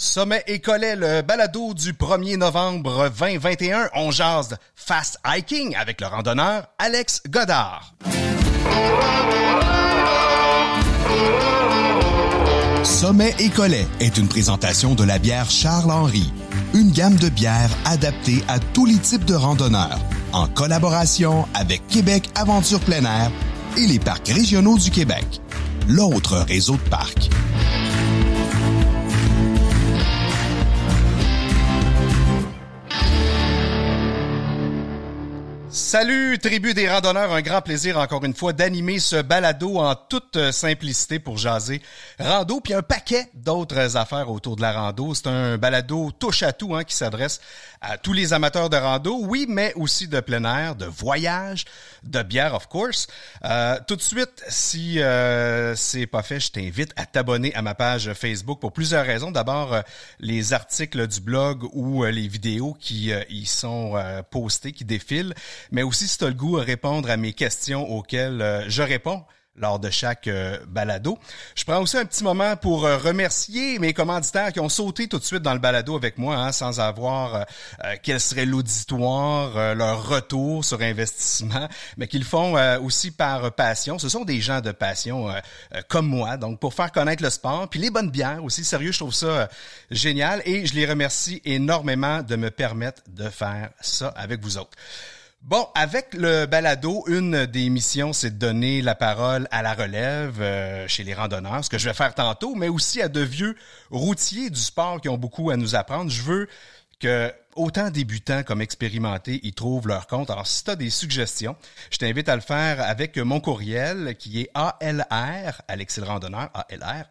Sommet et Collet, le balado du 1er novembre 2021. On jase fast hiking avec le randonneur Alex Godard. Sommet et Collet est une présentation de la bière Charles-Henri. Une gamme de bières adaptée à tous les types de randonneurs. En collaboration avec Québec Aventure Plein Air et les parcs régionaux du Québec. L'autre réseau de parcs. Salut, tribu des randonneurs, un grand plaisir encore une fois d'animer ce balado en toute simplicité pour jaser rando, puis un paquet d'autres affaires autour de la rando. C'est un balado touche à tout qui s'adresse à tous les amateurs de rando, oui, mais aussi de plein air, de voyage, de bière, of course. Tout de suite, si c'est pas fait, je t'invite à t'abonner à ma page Facebook pour plusieurs raisons. D'abord, les articles du blog ou les vidéos qui y sont postées, qui défilent, mais aussi si tu as le goût à répondre à mes questions auxquelles je réponds lors de chaque balado. Je prends aussi un petit moment pour remercier mes commanditaires qui ont sauté tout de suite dans le balado avec moi, sans avoir quel serait l'auditoire, leur retour sur investissement, mais qu'ils le font aussi par passion. Ce sont des gens de passion comme moi, donc pour faire connaître le sport, puis les bonnes bières aussi. Sérieux, je trouve ça génial et je les remercie énormément de me permettre de faire ça avec vous autres. Bon, avec le balado, une des missions, c'est de donner la parole à la relève chez les randonneurs, ce que je vais faire tantôt, mais aussi à de vieux routiers du sport qui ont beaucoup à nous apprendre. Je veux que autant débutants comme expérimentés y trouvent leur compte. Alors, si tu as des suggestions, je t'invite à le faire avec mon courriel qui est ALR, Alexis le randonneur, ALR,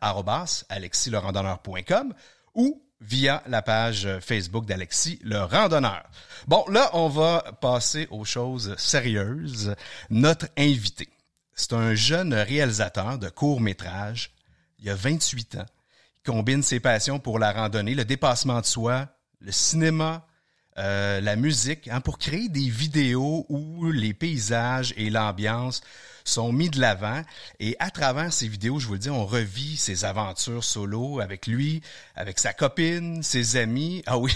@alexislerandonneur.com ou via la page Facebook d'Alexis le randonneur. Bon, là, on va passer aux choses sérieuses. Notre invité, c'est un jeune réalisateur de courts-métrages. Il a 28 ans. Il combine ses passions pour la randonnée, le dépassement de soi, le cinéma, la musique, pour créer des vidéos où les paysages et l'ambiance sont mis de l'avant. Et à travers ces vidéos, je vous le dis, on revit ses aventures solo avec lui, avec sa copine, ses amis, oui,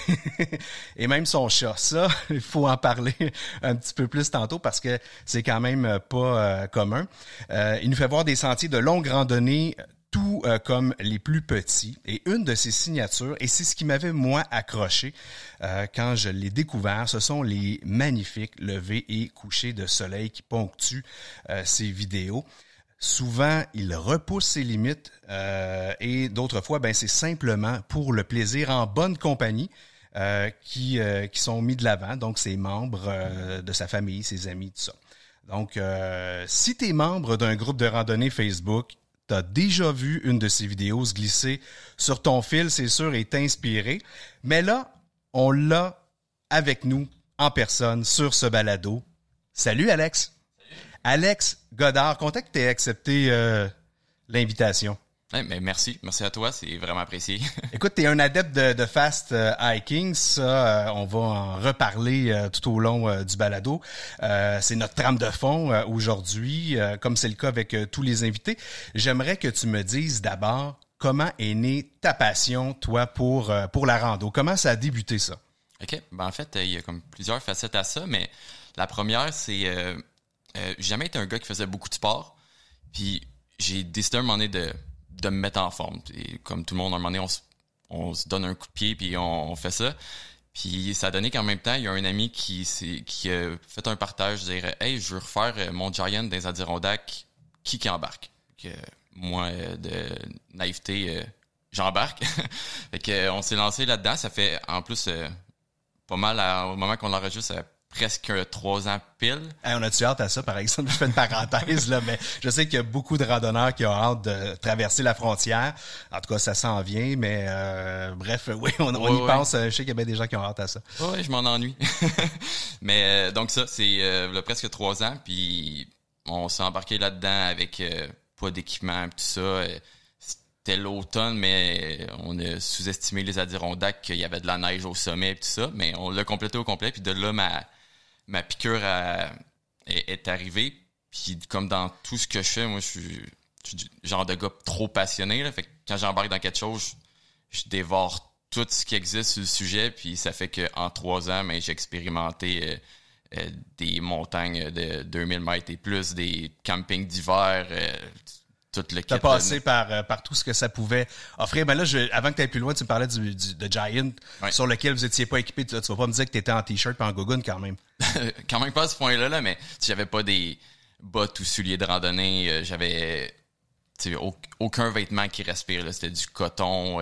et même son chat. Ça, il faut en parler un petit peu plus tantôt parce que c'est quand même pas commun. Il nous fait voir des sentiers de longue randonnée, tout comme les plus petits. Et une de ses signatures, et c'est ce qui m'avait, moi, accroché quand je l'ai découvert, ce sont les magnifiques levées et couchers de soleil qui ponctuent ses vidéos. Souvent, il repousse ses limites et d'autres fois, c'est simplement pour le plaisir en bonne compagnie qui sont mis de l'avant. Donc, ses membres de sa famille, ses amis, tout ça. Donc, si tu es membre d'un groupe de randonnée Facebook, t'as déjà vu une de ces vidéos se glisser sur ton fil, c'est sûr, et t'inspirer. Mais là, on l'a avec nous en personne sur ce balado. Salut Alex. Salut. Alex Godard, content que tu aies accepté l'invitation. Mais merci à toi, c'est vraiment apprécié. Écoute, t'es un adepte de fast hiking, ça, on va en reparler tout au long du balado. C'est notre trame de fond aujourd'hui, comme c'est le cas avec tous les invités. J'aimerais que tu me dises d'abord comment est née ta passion, toi, pour la rando. Comment ça a débuté, ça? OK, en fait, il y a comme plusieurs facettes à ça, mais la première, c'est j'ai jamais été un gars qui faisait beaucoup de sport, puis j'ai décidé à un moment donné de me mettre en forme. Et comme tout le monde, à un moment donné, on se donne un coup de pied puis on fait ça. Puis ça a donné qu'en même temps, il y a un ami qui a fait un partage, dire « Hey, je veux refaire mon Giant dans les Adirondacks, qui embarque? » Moi, de naïveté, j'embarque. Fait qu'on s'est lancé là-dedans. Ça fait, en plus, pas mal, au moment qu'on l'enregistre, presque 3 ans pile. On a-tu hâte à ça, par exemple? Je fais une parenthèse, là, mais je sais qu'il y a beaucoup de randonneurs qui ont hâte de traverser la frontière. En tout cas, ça s'en vient, mais bref, oui, on y pense. Je sais qu'il y a bien des gens qui ont hâte à ça. Oui, je m'en ennuie. Mais donc ça, c'est presque 3 ans, puis on s'est embarqué là-dedans avec pas d'équipement et tout ça. C'était l'automne, mais on a sous-estimé les Adirondacks, qu'il y avait de la neige au sommet et tout ça, mais on l'a complété au complet, puis de là, ma piqûre est arrivée. Puis comme dans tout ce que je fais, moi, je suis genre de gars trop passionné. Là, fait que quand j'embarque dans quelque chose, je dévore tout ce qui existe sur le sujet, puis ça fait qu'en 3 ans, j'ai expérimenté des montagnes de 2000 mètres et plus, des campings d'hiver, tout le kit. T'as passé par tout ce que ça pouvait offrir. Ben là, avant que tu ailles plus loin, tu me parlais de Giant, sur lequel vous étiez pas équipé. Tu vas pas me dire que tu étais en t-shirt et en gogoon quand même. Quand même pas à ce point-là, là, mais j'avais pas des bottes ou souliers de randonnée. J'avais aucun vêtement qui respire. Là. C'était du coton,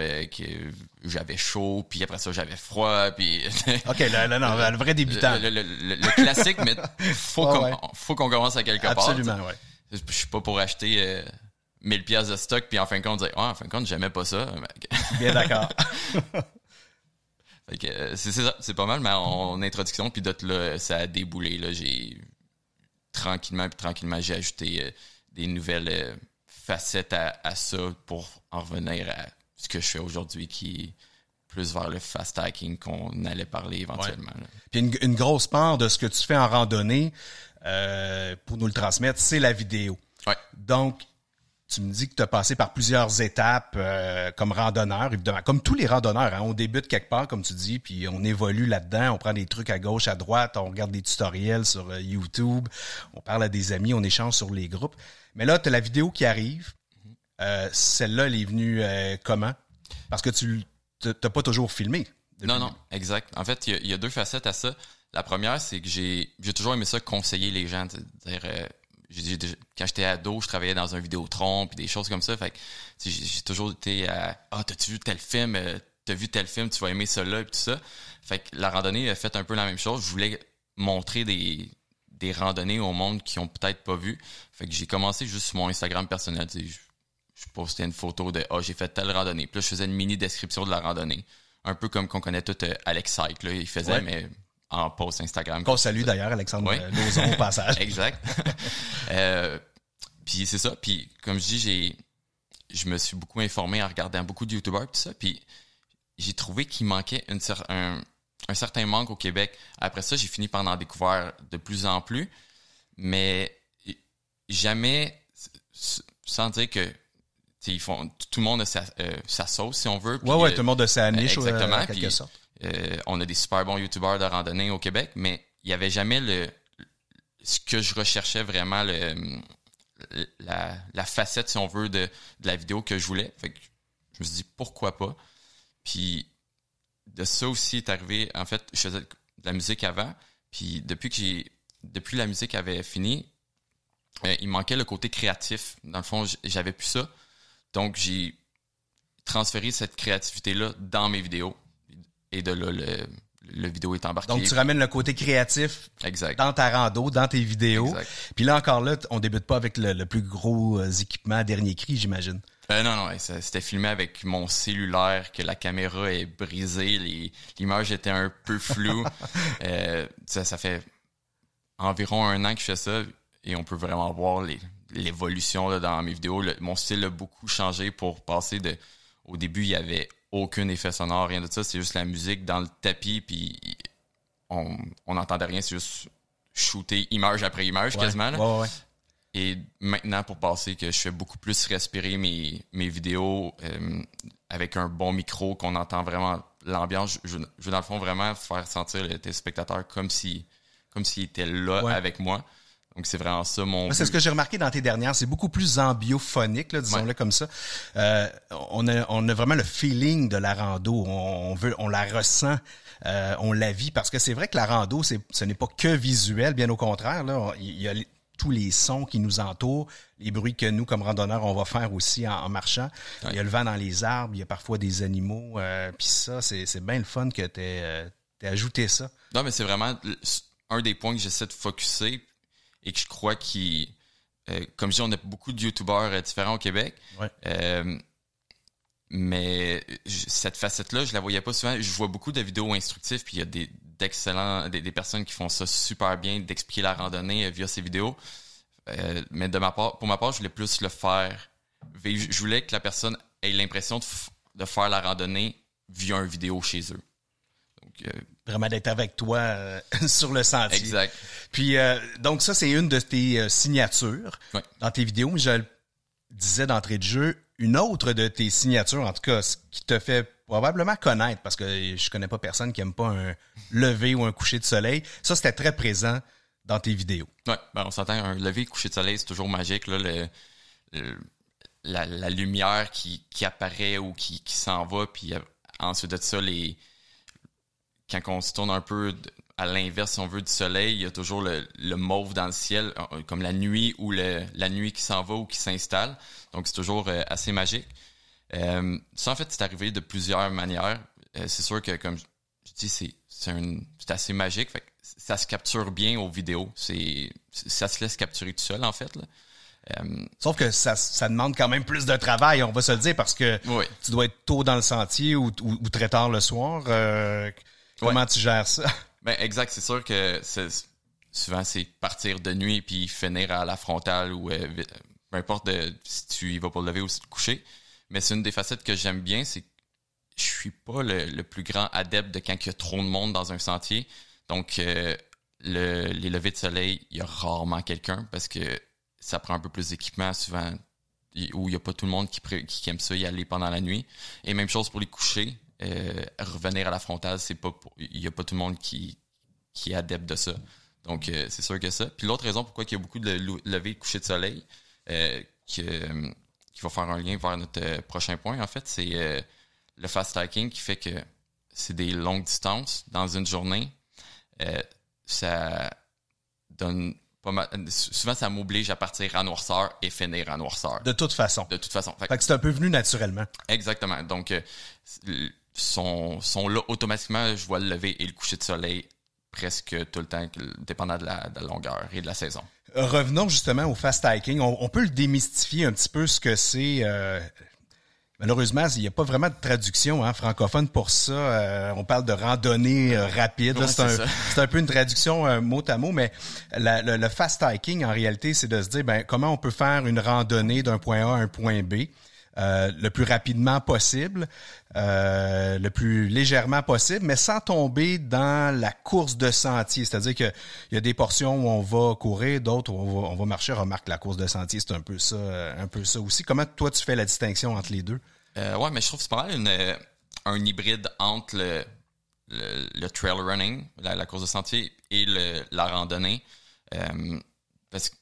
j'avais chaud, puis après ça, j'avais froid. Puis OK, le vrai débutant. Le classique, mais faut qu'on commence à quelque part. Absolument, oui. Je suis pas pour acheter 1000 pièces de stock, puis en fin de compte, dire en fin de compte, j'aimais pas ça. Bien d'accord. Fait que c'est ça, c'est pas mal, mais en introduction, puis d'autres là, ça a déboulé. Là, j'ai tranquillement, j'ai ajouté des nouvelles facettes à ça pour en revenir à ce que je fais aujourd'hui, qui est plus vers le fast hacking qu'on allait parler éventuellement. Ouais. Puis une grosse part de ce que tu fais en randonnée, pour nous le transmettre, c'est la vidéo. Ouais. Donc, tu me dis que tu as passé par plusieurs étapes comme randonneur, évidemment. Comme tous les randonneurs, hein, on débute quelque part, comme tu dis, puis on évolue là-dedans, on prend des trucs à gauche, à droite, on regarde des tutoriels sur YouTube, on parle à des amis, on échange sur les groupes. Mais là, tu as la vidéo qui arrive. Celle-là, elle est venue comment? Parce que tu n'as pas toujours filmé. Non, exact. En fait, il y a 2 facettes à ça. La première, c'est que j'ai toujours aimé ça, conseiller les gens. C'est-à-dire, quand j'étais ado, je travaillais dans un Vidéotron puis des choses comme ça. Fait que j'ai toujours été à t'as-tu vu tel film? T'as vu tel film, tu vas aimer ça là et tout ça. Fait que la randonnée a fait un peu la même chose. Je voulais montrer des randonnées au monde qui ont peut-être pas vu. Fait que j'ai commencé juste sur mon Instagram personnel. Je postais une photo de j'ai fait telle randonnée. Puis là, je faisais une mini description de la randonnée. Un peu comme qu'on connaît tout Alex Syke, là, il faisait, mais en post Instagram. Qu'on salue d'ailleurs, Alexandre Lauzon, au passage. Exact. Puis c'est ça. Puis comme je dis, je me suis beaucoup informé en regardant beaucoup de YouTubers tout ça. Puis j'ai trouvé qu'il manquait un certain manque au Québec. Après ça, j'ai fini par en découvrir de plus en plus. Mais jamais, sans dire que ils font, tout le monde a sa sauce, si on veut. Puis, tout le monde a sa niche, exactement, en quelque sorte. On a des super bons youtubeurs de randonnée au Québec, mais il n'y avait jamais ce que je recherchais vraiment, la facette, si on veut, de la vidéo que je voulais. Fait que je me suis dit, pourquoi pas? Puis de ça aussi est arrivé, en fait, je faisais de la musique avant, puis depuis la musique avait fini, il manquait le côté créatif. Dans le fond, j'avais plus ça. Donc, j'ai transféré cette créativité-là dans mes vidéos. Et de là, le vidéo est embarqué. Donc, tu ramènes le côté créatif exact. Dans ta rando, dans tes vidéos. Exact. Puis là, encore là, on débute pas avec le plus gros équipement dernier cri, j'imagine. Non, c'était filmé avec mon cellulaire, que la caméra est brisée, l'image était un peu floue. Ça fait environ 1 an que je fais ça et on peut vraiment voir l'évolution là, dans mes vidéos. Mon style a beaucoup changé pour passer au début, il y avait aucun effet sonore, rien de ça. C'est juste la musique dans le tapis, puis on n'entendait rien. C'est juste shooter image après image quasiment. Là. Ouais. Et maintenant, pour passer, que je fais beaucoup plus respirer mes vidéos avec un bon micro, qu'on entend vraiment l'ambiance. Je veux dans le fond vraiment faire sentir le téléspectateur comme s'il était là avec moi. Donc, c'est vraiment ça c'est ce que j'ai remarqué dans tes dernières. C'est beaucoup plus ambiophonique, là, disons-le comme ça. On a vraiment le feeling de la rando. On la ressent, on la vit. Parce que c'est vrai que la rando, ce n'est pas que visuel, bien au contraire. Là, il y a tous les sons qui nous entourent, les bruits que nous, comme randonneurs, on va faire aussi en marchant. Ouais. Il y a le vent dans les arbres, il y a parfois des animaux. Puis ça, c'est bien le fun que t'aies ajouté ça. Non, mais c'est vraiment un des points que j'essaie de focusser et que je crois comme je dis, on a beaucoup de youtubeurs différents au Québec. Ouais. Mais cette facette-là, je la voyais pas souvent. Je vois beaucoup de vidéos instructives, puis il y a des personnes qui font ça super bien, d'expliquer la randonnée via ces vidéos. Mais pour ma part, je voulais plus le faire. Je voulais que la personne ait l'impression de faire la randonnée via une vidéo chez eux. Donc, vraiment d'être avec toi sur le sentier. Exact. Puis, donc ça, c'est une de tes signatures dans tes vidéos. Mais je le disais d'entrée de jeu, une autre de tes signatures, en tout cas, ce qui te fait probablement connaître, parce que je connais pas personne qui aime pas un lever ou un coucher de soleil. Ça, c'était très présent dans tes vidéos. Ouais, ben on s'entend, un lever, coucher de soleil, c'est toujours magique, là, la lumière qui apparaît ou qui s'en va, puis ensuite de ça, quand on se tourne un peu à l'inverse, si on veut, du soleil, il y a toujours le mauve dans le ciel, comme la nuit ou la nuit qui s'en va ou qui s'installe. Donc, c'est toujours assez magique. Ça, en fait, c'est arrivé de plusieurs manières. C'est sûr que, comme je dis, c'est assez magique. Fait que ça se capture bien aux vidéos. Ça se laisse capturer tout seul, en fait, là. Sauf que ça demande quand même plus de travail, on va se le dire, parce que oui. Tu dois être tôt dans le sentier ou très tard le soir. Comment tu gères ça? Ben exact, c'est sûr que souvent c'est partir de nuit puis finir à la frontale ou peu importe si tu y vas pour le lever ou le coucher. Mais c'est une des facettes que j'aime bien, c'est que je suis pas le plus grand adepte de quand il y a trop de monde dans un sentier. Donc les levées de soleil, il y a rarement quelqu'un parce que ça prend un peu plus d'équipement souvent où il n'y a pas tout le monde qui aime ça y aller pendant la nuit. Et même chose pour les couchers. Revenir à la frontale, il n'y a pas tout le monde qui est adepte de ça. Donc, c'est sûr que ça. Puis l'autre raison pourquoi il y a beaucoup de levées et de coucher de soleil, qui va faire un lien vers notre prochain point, en fait, c'est le fast hiking qui fait que c'est des longues distances dans une journée. Ça donne pas mal. Souvent, ça m'oblige à partir à noirceur et finir à noirceur. De toute façon. De toute façon. Fait que c'est un peu venu naturellement. Exactement. Donc, sont là automatiquement, je vois le lever et le coucher de soleil presque tout le temps, dépendant de la longueur et de la saison. Revenons justement au fast hiking. On peut le démystifier un petit peu ce que c'est. Malheureusement, il n'y a pas vraiment de traduction francophone pour ça. On parle de randonnée rapide. Là, Ouais, c'est un peu une traduction mot à mot, mais le fast hiking, en réalité, c'est de se dire comment on peut faire une randonnée d'un point A à un point B. Le plus rapidement possible, le plus légèrement possible, mais sans tomber dans la course de sentier. C'est-à-dire que il y a des portions où on va courir, d'autres où on va marcher. Remarque, la course de sentier, c'est un peu ça aussi. Comment toi tu fais la distinction entre les deux? Ouais, mais je trouve que c'est pas mal un hybride entre le trail running, la course de sentier, et la randonnée. Parce que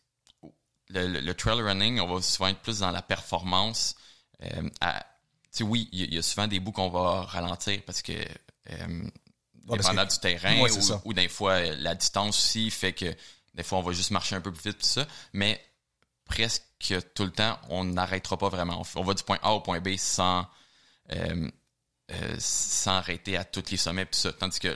le trail running, on va souvent être plus dans la performance. Oui, il y a souvent des bouts qu'on va ralentir parce que dépendant du terrain ou des fois la distance aussi fait que des fois on va juste marcher un peu plus vite tout ça, mais presque tout le temps on n'arrêtera pas vraiment. On va du point A au point B sans arrêter à tous les sommets tout ça. Tandis que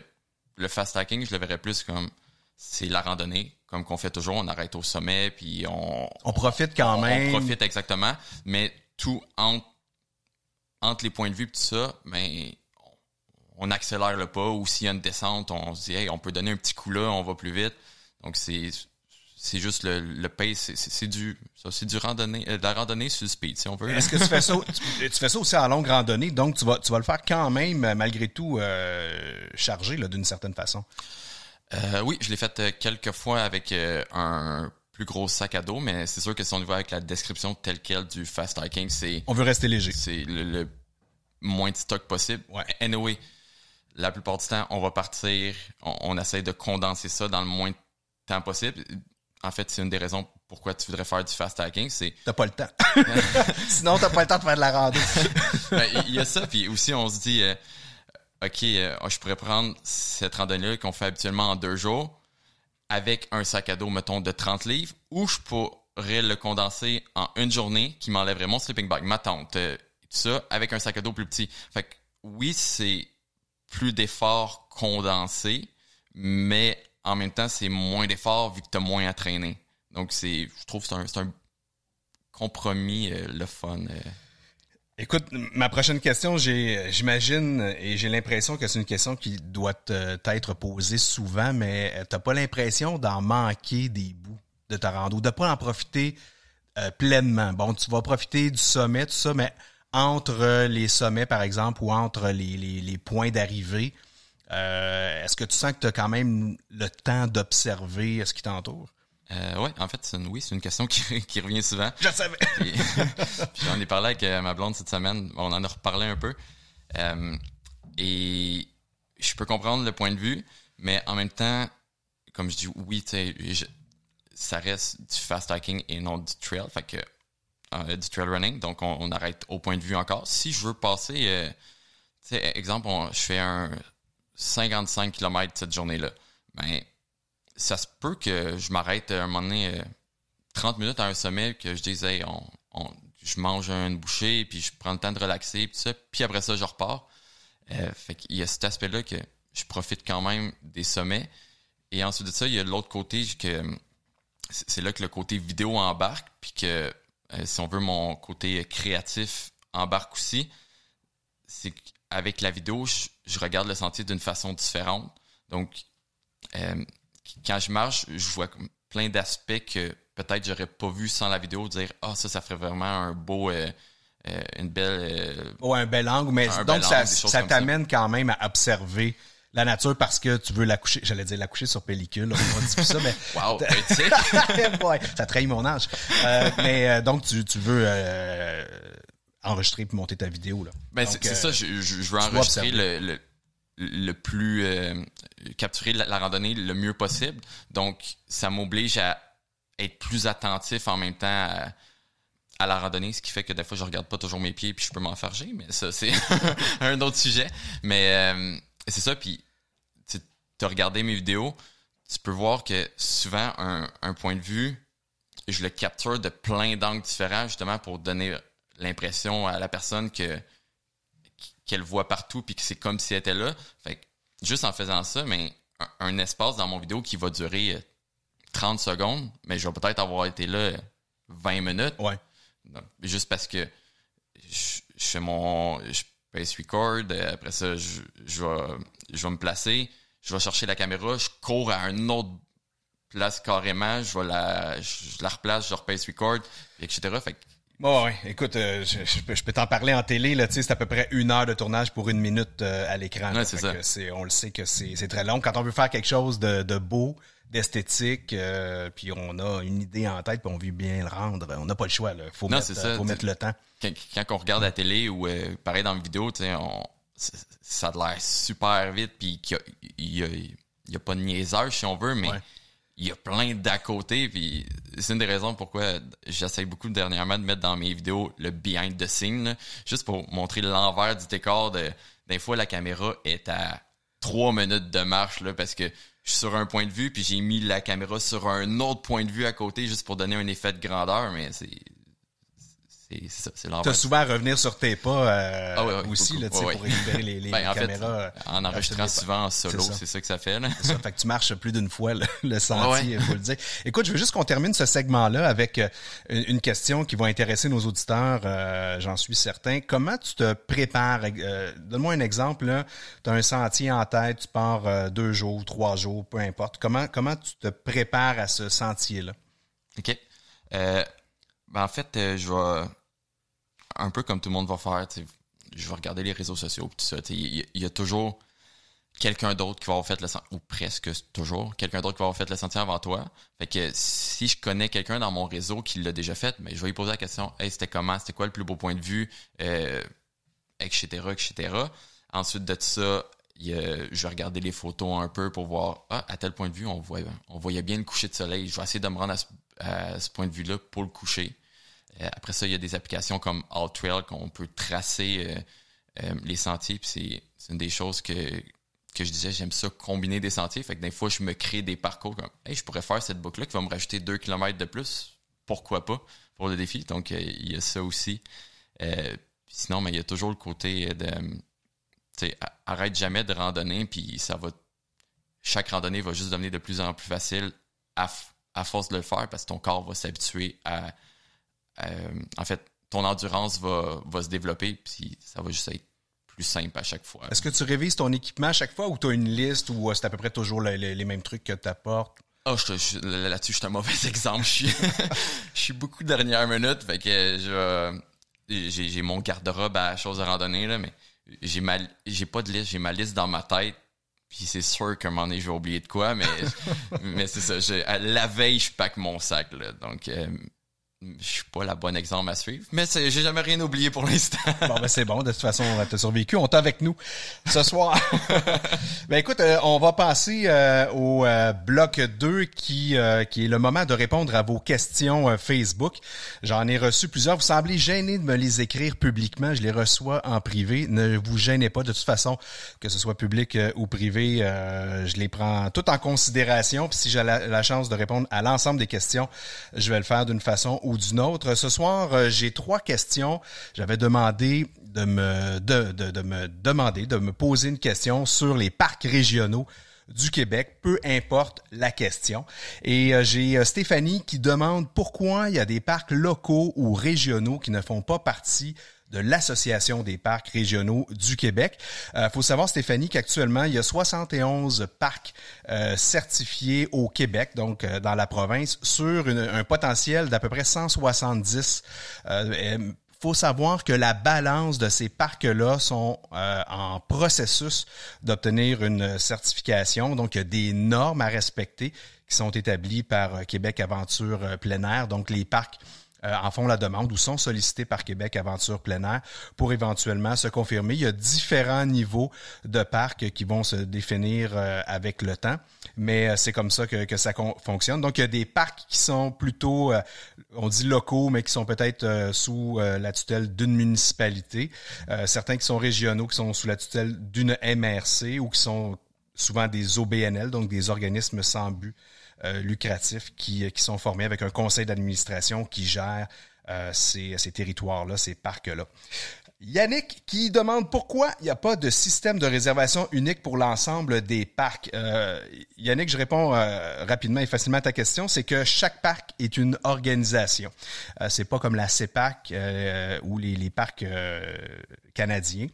le fast hiking, je le verrais plus comme c'est la randonnée, comme qu'on fait toujours, on arrête au sommet puis on profite quand même. On profite exactement, mais tout entre les points de vue et tout ça, ben, on accélère le pas, ou s'il y a une descente, on se dit hey, on peut donner un petit coup là, on va plus vite. Donc c'est juste le pace, c'est du randonnée, de la randonnée sur le speed, si on veut. Est-ce que tu fais ça aussi en longue randonnée, donc tu vas le faire quand même, malgré tout, chargé là, d'une certaine façon? Oui, je l'ai fait quelques fois avec un plus gros sac à dos, mais c'est sûr que si on y va avec la description telle quelle du fast hiking, on veut rester léger. C'est le moins de stock possible. Ouais. Anyway, la plupart du temps, on va partir, on essaie de condenser ça dans le moins de temps possible. En fait, c'est une des raisons pourquoi tu voudrais faire du fast hiking, c'est... T'as pas le temps. Sinon, t'as pas le temps de faire de la randonnée. Il y a ça, puis aussi, on se dit, OK, je pourrais prendre cette randonnée-là qu'on fait habituellement en 2 jours, avec un sac à dos, mettons, de 30 livres, ou je pourrais le condenser en une journée qui m'enlèverait mon sleeping bag, ma tente, tout ça, avec un sac à dos plus petit. Fait que oui, c'est plus d'efforts condensés, mais en même temps, c'est moins d'efforts vu que tu as moins à traîner. Donc, je trouve que c'est un compromis, le fun. Écoute, ma prochaine question, j'imagine et j'ai l'impression que c'est une question qui doit t'être posée souvent, mais t'as pas l'impression d'en manquer des bouts de ta rando, de pas en profiter pleinement. Bon, tu vas profiter du sommet, tout ça, mais entre les sommets, par exemple, ou entre les points d'arrivée, est-ce que tu sens que tu as quand même le temps d'observer ce qui t'entoure? Oui, en fait, c'est une question qui revient souvent. Je le savais! Puis j'en ai parlé avec ma blonde cette semaine. On en a reparlé un peu. Et je peux comprendre le point de vue, mais en même temps, comme je dis, oui, tu sais, ça reste du fast hiking et non du trail, fait que du trail running, donc on arrête au point de vue encore. Si je veux passer, tu sais, exemple, je fais un 55 km cette journée-là, ben ça se peut que je m'arrête à un moment donné 30 minutes à un sommet, que je dise, hey, je mange une bouchée, puis je prends le temps de relaxer, puis ça, puis après ça, je repars. Fait qu'il y a cet aspect-là que je profite quand même des sommets. Et ensuite de ça, il y a l'autre côté que c'est là que le côté vidéo embarque, puis que si on veut, mon côté créatif embarque aussi. C'est qu'avec la vidéo, je regarde le sentier d'une façon différente. Donc, quand je marche, je vois plein d'aspects que peut-être j'aurais pas vu sans la vidéo, dire ça ferait vraiment un beau une belle un bel angle, mais donc ça t'amène quand même à observer la nature parce que tu veux la coucher, j'allais dire la coucher sur pellicule, on dit plus ça, mais wow, tu sais. Ouais, ça trahit mon âge. Mais donc tu veux enregistrer puis monter ta vidéo là. Ben donc, c'est ça, je veux enregistrer le plus capturer la randonnée le mieux possible. Donc ça m'oblige à être plus attentif en même temps à la randonnée, ce qui fait que des fois je regarde pas toujours mes pieds puis je peux m'enfarger, mais ça c'est un autre sujet. Mais c'est ça, puis tu as regardé mes vidéos, tu peux voir que souvent un point de vue, je le capture de plein d'angles différents justement pour donner l'impression à la personne qu'elle voit partout puis que c'est comme si elle était là. Fait que juste en faisant ça, mais un espace dans mon vidéo qui va durer 30 secondes, mais je vais peut-être avoir été là 20 minutes. Ouais. Donc, juste parce que je pace record, après ça, je vais me placer, je vais chercher la caméra, je cours à une autre place carrément, je la replace, je repace record, etc. Fait que, ouais. Écoute, je peux t'en parler en télé, là, tu sais, c'est à peu près 1 heure de tournage pour 1 minute à l'écran. Ouais, c'est ça. On le sait que c'est très long. Quand on veut faire quelque chose de beau, d'esthétique, puis on a une idée en tête, puis on veut bien le rendre, on n'a pas le choix, là. Faut mettre le temps. Quand on regarde la télé ou pareil dans la vidéo, tu sais, ça a l'air super vite, puis il y a pas de niaisage si on veut, mais il y a plein d'à côté, puis c'est une des raisons pourquoi j'essaie beaucoup dernièrement de mettre dans mes vidéos le behind the scene, là, juste pour montrer l'envers du décor. Des fois, la caméra est à 3 minutes de marche, là, parce que je suis sur un point de vue, puis j'ai mis la caméra sur un autre point de vue à côté juste pour donner un effet de grandeur, mais c'est ça, c'est l'envers. T'as souvent à revenir sur tes pas aussi, beaucoup, là, tu sais, pour récupérer les caméras. Fait, en enregistrant souvent en solo, c'est ça que ça fait, là. C'est ça, fait que tu marches plus d'une fois le sentier, faut le dire. Écoute, je veux juste qu'on termine ce segment-là avec une question qui va intéresser nos auditeurs, j'en suis certain. Comment tu te prépares? Donne-moi un exemple, là. Tu as un sentier en tête, tu pars 2 jours, 3 jours, peu importe. Comment tu te prépares à ce sentier-là? OK. En fait, je vais... Un peu comme tout le monde va faire, je vais regarder les réseaux sociaux et tout ça. Il y a toujours quelqu'un d'autre qui va avoir fait le sentier, ou presque toujours, quelqu'un d'autre qui va avoir fait le sentier avant toi. Fait que si je connais quelqu'un dans mon réseau qui l'a déjà fait, mais je vais lui poser la question, « Hey, c'était comment? C'était quoi le plus beau point de vue? » etc., etc. Ensuite de ça, je vais regarder les photos un peu pour voir, à tel point de vue, on voyait bien le coucher de soleil. Je vais essayer de me rendre à ce point de vue-là pour le coucher. Après ça, il y a des applications comme AllTrail qu'on peut tracer les sentiers. Puis c'est une des choses que je disais, j'aime ça combiner des sentiers. Fait que des fois, je me crée des parcours comme « Hey, je pourrais faire cette boucle-là qui va me rajouter 2 km de plus. Pourquoi pas? » Pour le défi. Donc, il y a ça aussi. Sinon, mais il y a toujours le côté de... Tu sais, arrête jamais de randonner, puis chaque randonnée va juste devenir de plus en plus facile à force de le faire parce que ton corps va s'habituer à... en fait, ton endurance va se développer, puis ça va juste être plus simple à chaque fois. Est-ce que tu révises ton équipement à chaque fois ou tu as une liste ou c'est à peu près toujours les mêmes trucs que tu apportes? Là-dessus, je suis un mauvais exemple. Je suis beaucoup dernière minute, fait que j'ai mon garde-robe à choses à randonner, là, mais j'ai pas de liste, j'ai ma liste dans ma tête. Puis c'est sûr qu'à un moment donné, je vais oublier de quoi, mais c'est ça. La veille, je pack mon sac, là. Donc, je suis pas la bonne exemple à suivre, mais j'ai jamais rien oublié pour l'instant. Bon, ben c'est bon. De toute façon, t'as survécu. On t'a avec nous ce soir. Ben écoute, on va passer au bloc 2 qui est le moment de répondre à vos questions Facebook. J'en ai reçu plusieurs. Vous semblez gênés de me les écrire publiquement. Je les reçois en privé. Ne vous gênez pas. De toute façon, que ce soit public ou privé, je les prends tout en considération. Puis si j'ai la chance de répondre à l'ensemble des questions, je vais le faire d'une façon ou d'une autre. Ce soir, j'ai 3 questions. J'avais demandé de me poser une question sur les parcs régionaux du Québec, peu importe la question. Et j'ai Stéphanie qui demande pourquoi il y a des parcs locaux ou régionaux qui ne font pas partie de l'Association des parcs régionaux du Québec. Faut savoir, Stéphanie, qu'actuellement, il y a 71 parcs certifiés au Québec, donc dans la province, sur un potentiel d'à peu près 170. Faut savoir que la balance de ces parcs-là sont en processus d'obtenir une certification. Donc, il y a des normes à respecter qui sont établies par Québec Aventure Plein Air. Donc, les parcs en font la demande ou sont sollicités par Québec Aventure Plein Air pour éventuellement se confirmer. Il y a différents niveaux de parcs qui vont se définir avec le temps, mais c'est comme ça que ça fonctionne. Donc, il y a des parcs qui sont plutôt, on dit locaux, mais qui sont peut-être sous la tutelle d'une municipalité. Certains qui sont régionaux, qui sont sous la tutelle d'une MRC ou qui sont souvent des OBNL, donc des organismes sans but lucratifs qui sont formés avec un conseil d'administration qui gère ces territoires-là, ces parcs-là. Yannick qui demande pourquoi il n'y a pas de système de réservation unique pour l'ensemble des parcs. Yannick, je réponds rapidement et facilement à ta question, c'est que chaque parc est une organisation. C'est pas comme la CEPAC ou les parcs canadiens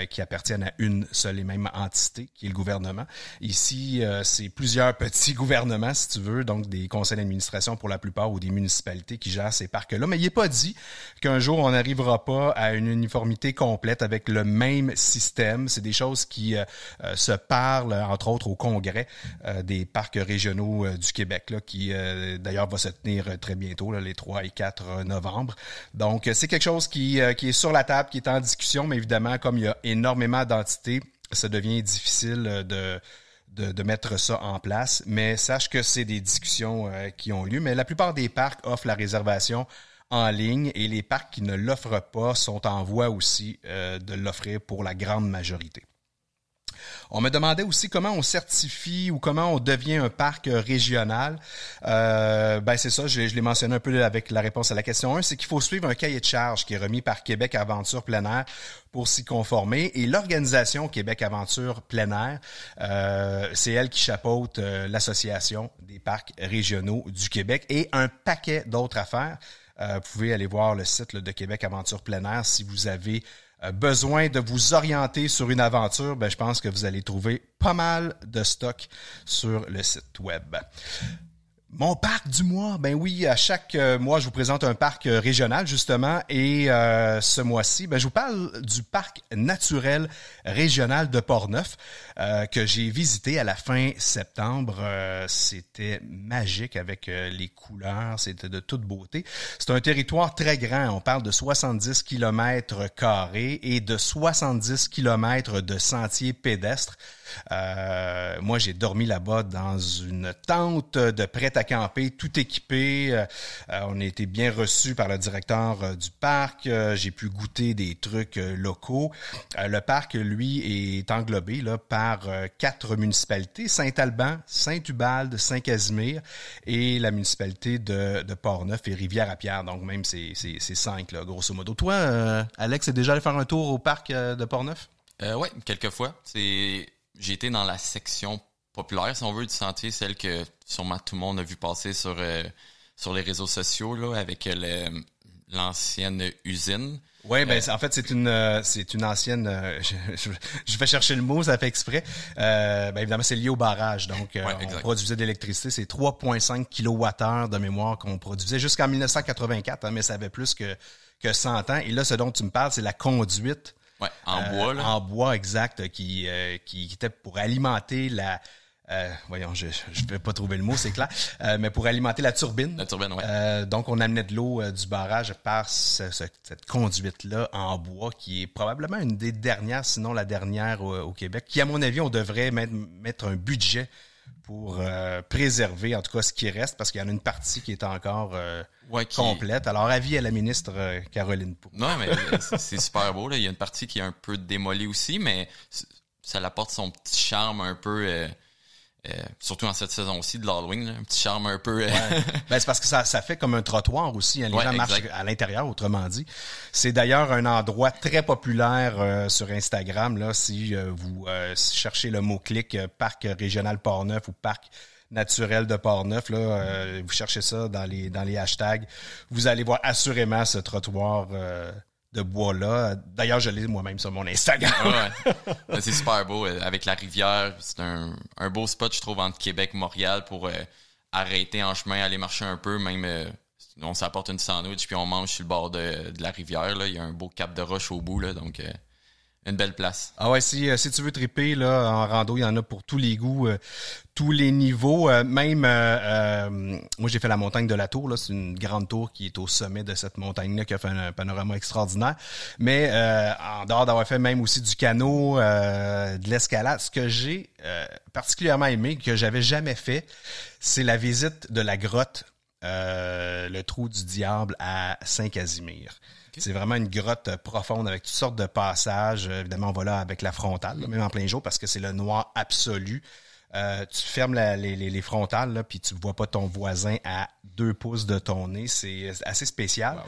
qui appartiennent à une seule et même entité, qui est le gouvernement. Ici, c'est plusieurs petits gouvernements, si tu veux, donc des conseils d'administration pour la plupart ou des municipalités qui gèrent ces parcs-là. Mais il n'est pas dit qu'un jour, on n'arrivera pas à une uniformité complète avec le même système. C'est des choses qui se parlent, entre autres, au congrès des parcs régionaux du Québec, là, qui d'ailleurs va se tenir très bientôt, là, les 3 et 4 novembre. Donc, c'est quelque chose qui est sur la table, qui est en discussion, mais évidemment, comme il y a énormément d'entités, ça devient difficile de mettre ça en place. Mais sache que c'est des discussions qui ont lieu. Mais la plupart des parcs offrent la réservation en ligne et les parcs qui ne l'offrent pas sont en voie aussi de l'offrir pour la grande majorité. On me demandait aussi comment on certifie ou comment on devient un parc régional. C'est ça, je l'ai mentionné un peu avec la réponse à la question 1, c'est qu'il faut suivre un cahier de charges qui est remis par Québec Aventure Plein Air pour s'y conformer. Et l'organisation Québec Aventure Plein Air, c'est elle qui chapeaute l'Association des parcs régionaux du Québec et un paquet d'autres affaires. Vous pouvez aller voir le site de Québec Aventure Plein Air si vous avez besoin de vous orienter sur une aventure. Je pense que vous allez trouver pas mal de stock sur le site web. Mon parc du mois, ben oui, à chaque mois, je vous présente un parc régional, justement, et ce mois-ci, je vous parle du parc naturel régional de Portneuf que j'ai visité à la fin septembre. C'était magique avec les couleurs, c'était de toute beauté. C'est un territoire très grand, on parle de 70 km² et de 70 km de sentiers pédestres. Moi, j'ai dormi là-bas dans une tente de prêt à camper, tout équipé. On a été bien reçus par le directeur du parc. J'ai pu goûter des trucs locaux. Le parc, lui, est englobé là, par 4 municipalités: Saint-Alban, Saint-Ubalde, Saint-Casimir et la municipalité de Portneuf et Rivière-à-Pierre. Donc, même, c'est 5, là, grosso modo. Toi, Alex, t'es déjà allé faire un tour au parc de Portneuf? Oui, quelques fois. J'ai été dans la section populaire, si on veut, du sentier, celle que sûrement tout le monde a vu passer sur les réseaux sociaux là, avec l'ancienne usine. Oui, en fait, c'est une ancienne. Je vais chercher le mot, ça fait exprès. Évidemment, c'est lié au barrage. Donc, on produisait de l'électricité. C'est 3,5 kWh de mémoire qu'on produisait jusqu'en 1984, mais ça avait plus que 100 ans. Et là, ce dont tu me parles, c'est la conduite. Ouais, en bois, là. En bois, exact, qui était pour alimenter voyons, je vais pas trouver le mot, c'est clair, mais pour alimenter la turbine. La turbine, ouais. Donc, on amenait de l'eau du barrage par cette conduite-là en bois, qui est probablement une des dernières, sinon la dernière au Québec, qui, à mon avis, on devrait mettre un budget pour préserver, en tout cas, ce qui reste, parce qu'il y en a une partie qui est encore complète. Alors, avis à la ministre Caroline Proulx. Non, mais c'est super beau, là. Il y a une partie qui est un peu démolie aussi, mais ça apporte son petit charme un peu... surtout en cette saison-ci de l'Halloween, là, un petit charme un peu... Ben, c'est parce que ça fait comme un trottoir aussi. Hein, les gens marchent à l'intérieur, autrement dit. C'est d'ailleurs un endroit très populaire sur Instagram. Là, si vous cherchez le mot-clic Parc régional Portneuf ou Parc naturel de Portneuf, là, vous cherchez ça dans les hashtags. Vous allez voir assurément ce trottoir... de bois-là. D'ailleurs, je l'ai moi-même sur mon Instagram. Ouais. C'est super beau. Avec la rivière, c'est un beau spot, je trouve, entre Québec et Montréal pour arrêter en chemin, aller marcher un peu. Même, on s'apporte une sandwich puis on mange sur le bord de la rivière. Là. Il y a un beau cap de roche au bout, là, donc une belle place. Ah ouais, si tu veux triper là, en rando, il y en a pour tous les goûts, tous les niveaux. Moi, j'ai fait la montagne de la Tour. Là, c'est une grande tour qui est au sommet de cette montagne-là, qui a fait un panorama extraordinaire. Mais en dehors d'avoir fait même aussi du canot, de l'escalade, ce que j'ai particulièrement aimé, que j'avais jamais fait, c'est la visite de la grotte, le Trou du Diable à Saint-Casimir. Okay. C'est vraiment une grotte profonde avec toutes sortes de passages. Évidemment, on va là avec la frontale, là, même en plein jour, parce que c'est le noir absolu. Tu fermes les frontales, là, puis tu vois pas ton voisin à 2 pouces de ton nez. C'est assez spécial. Wow.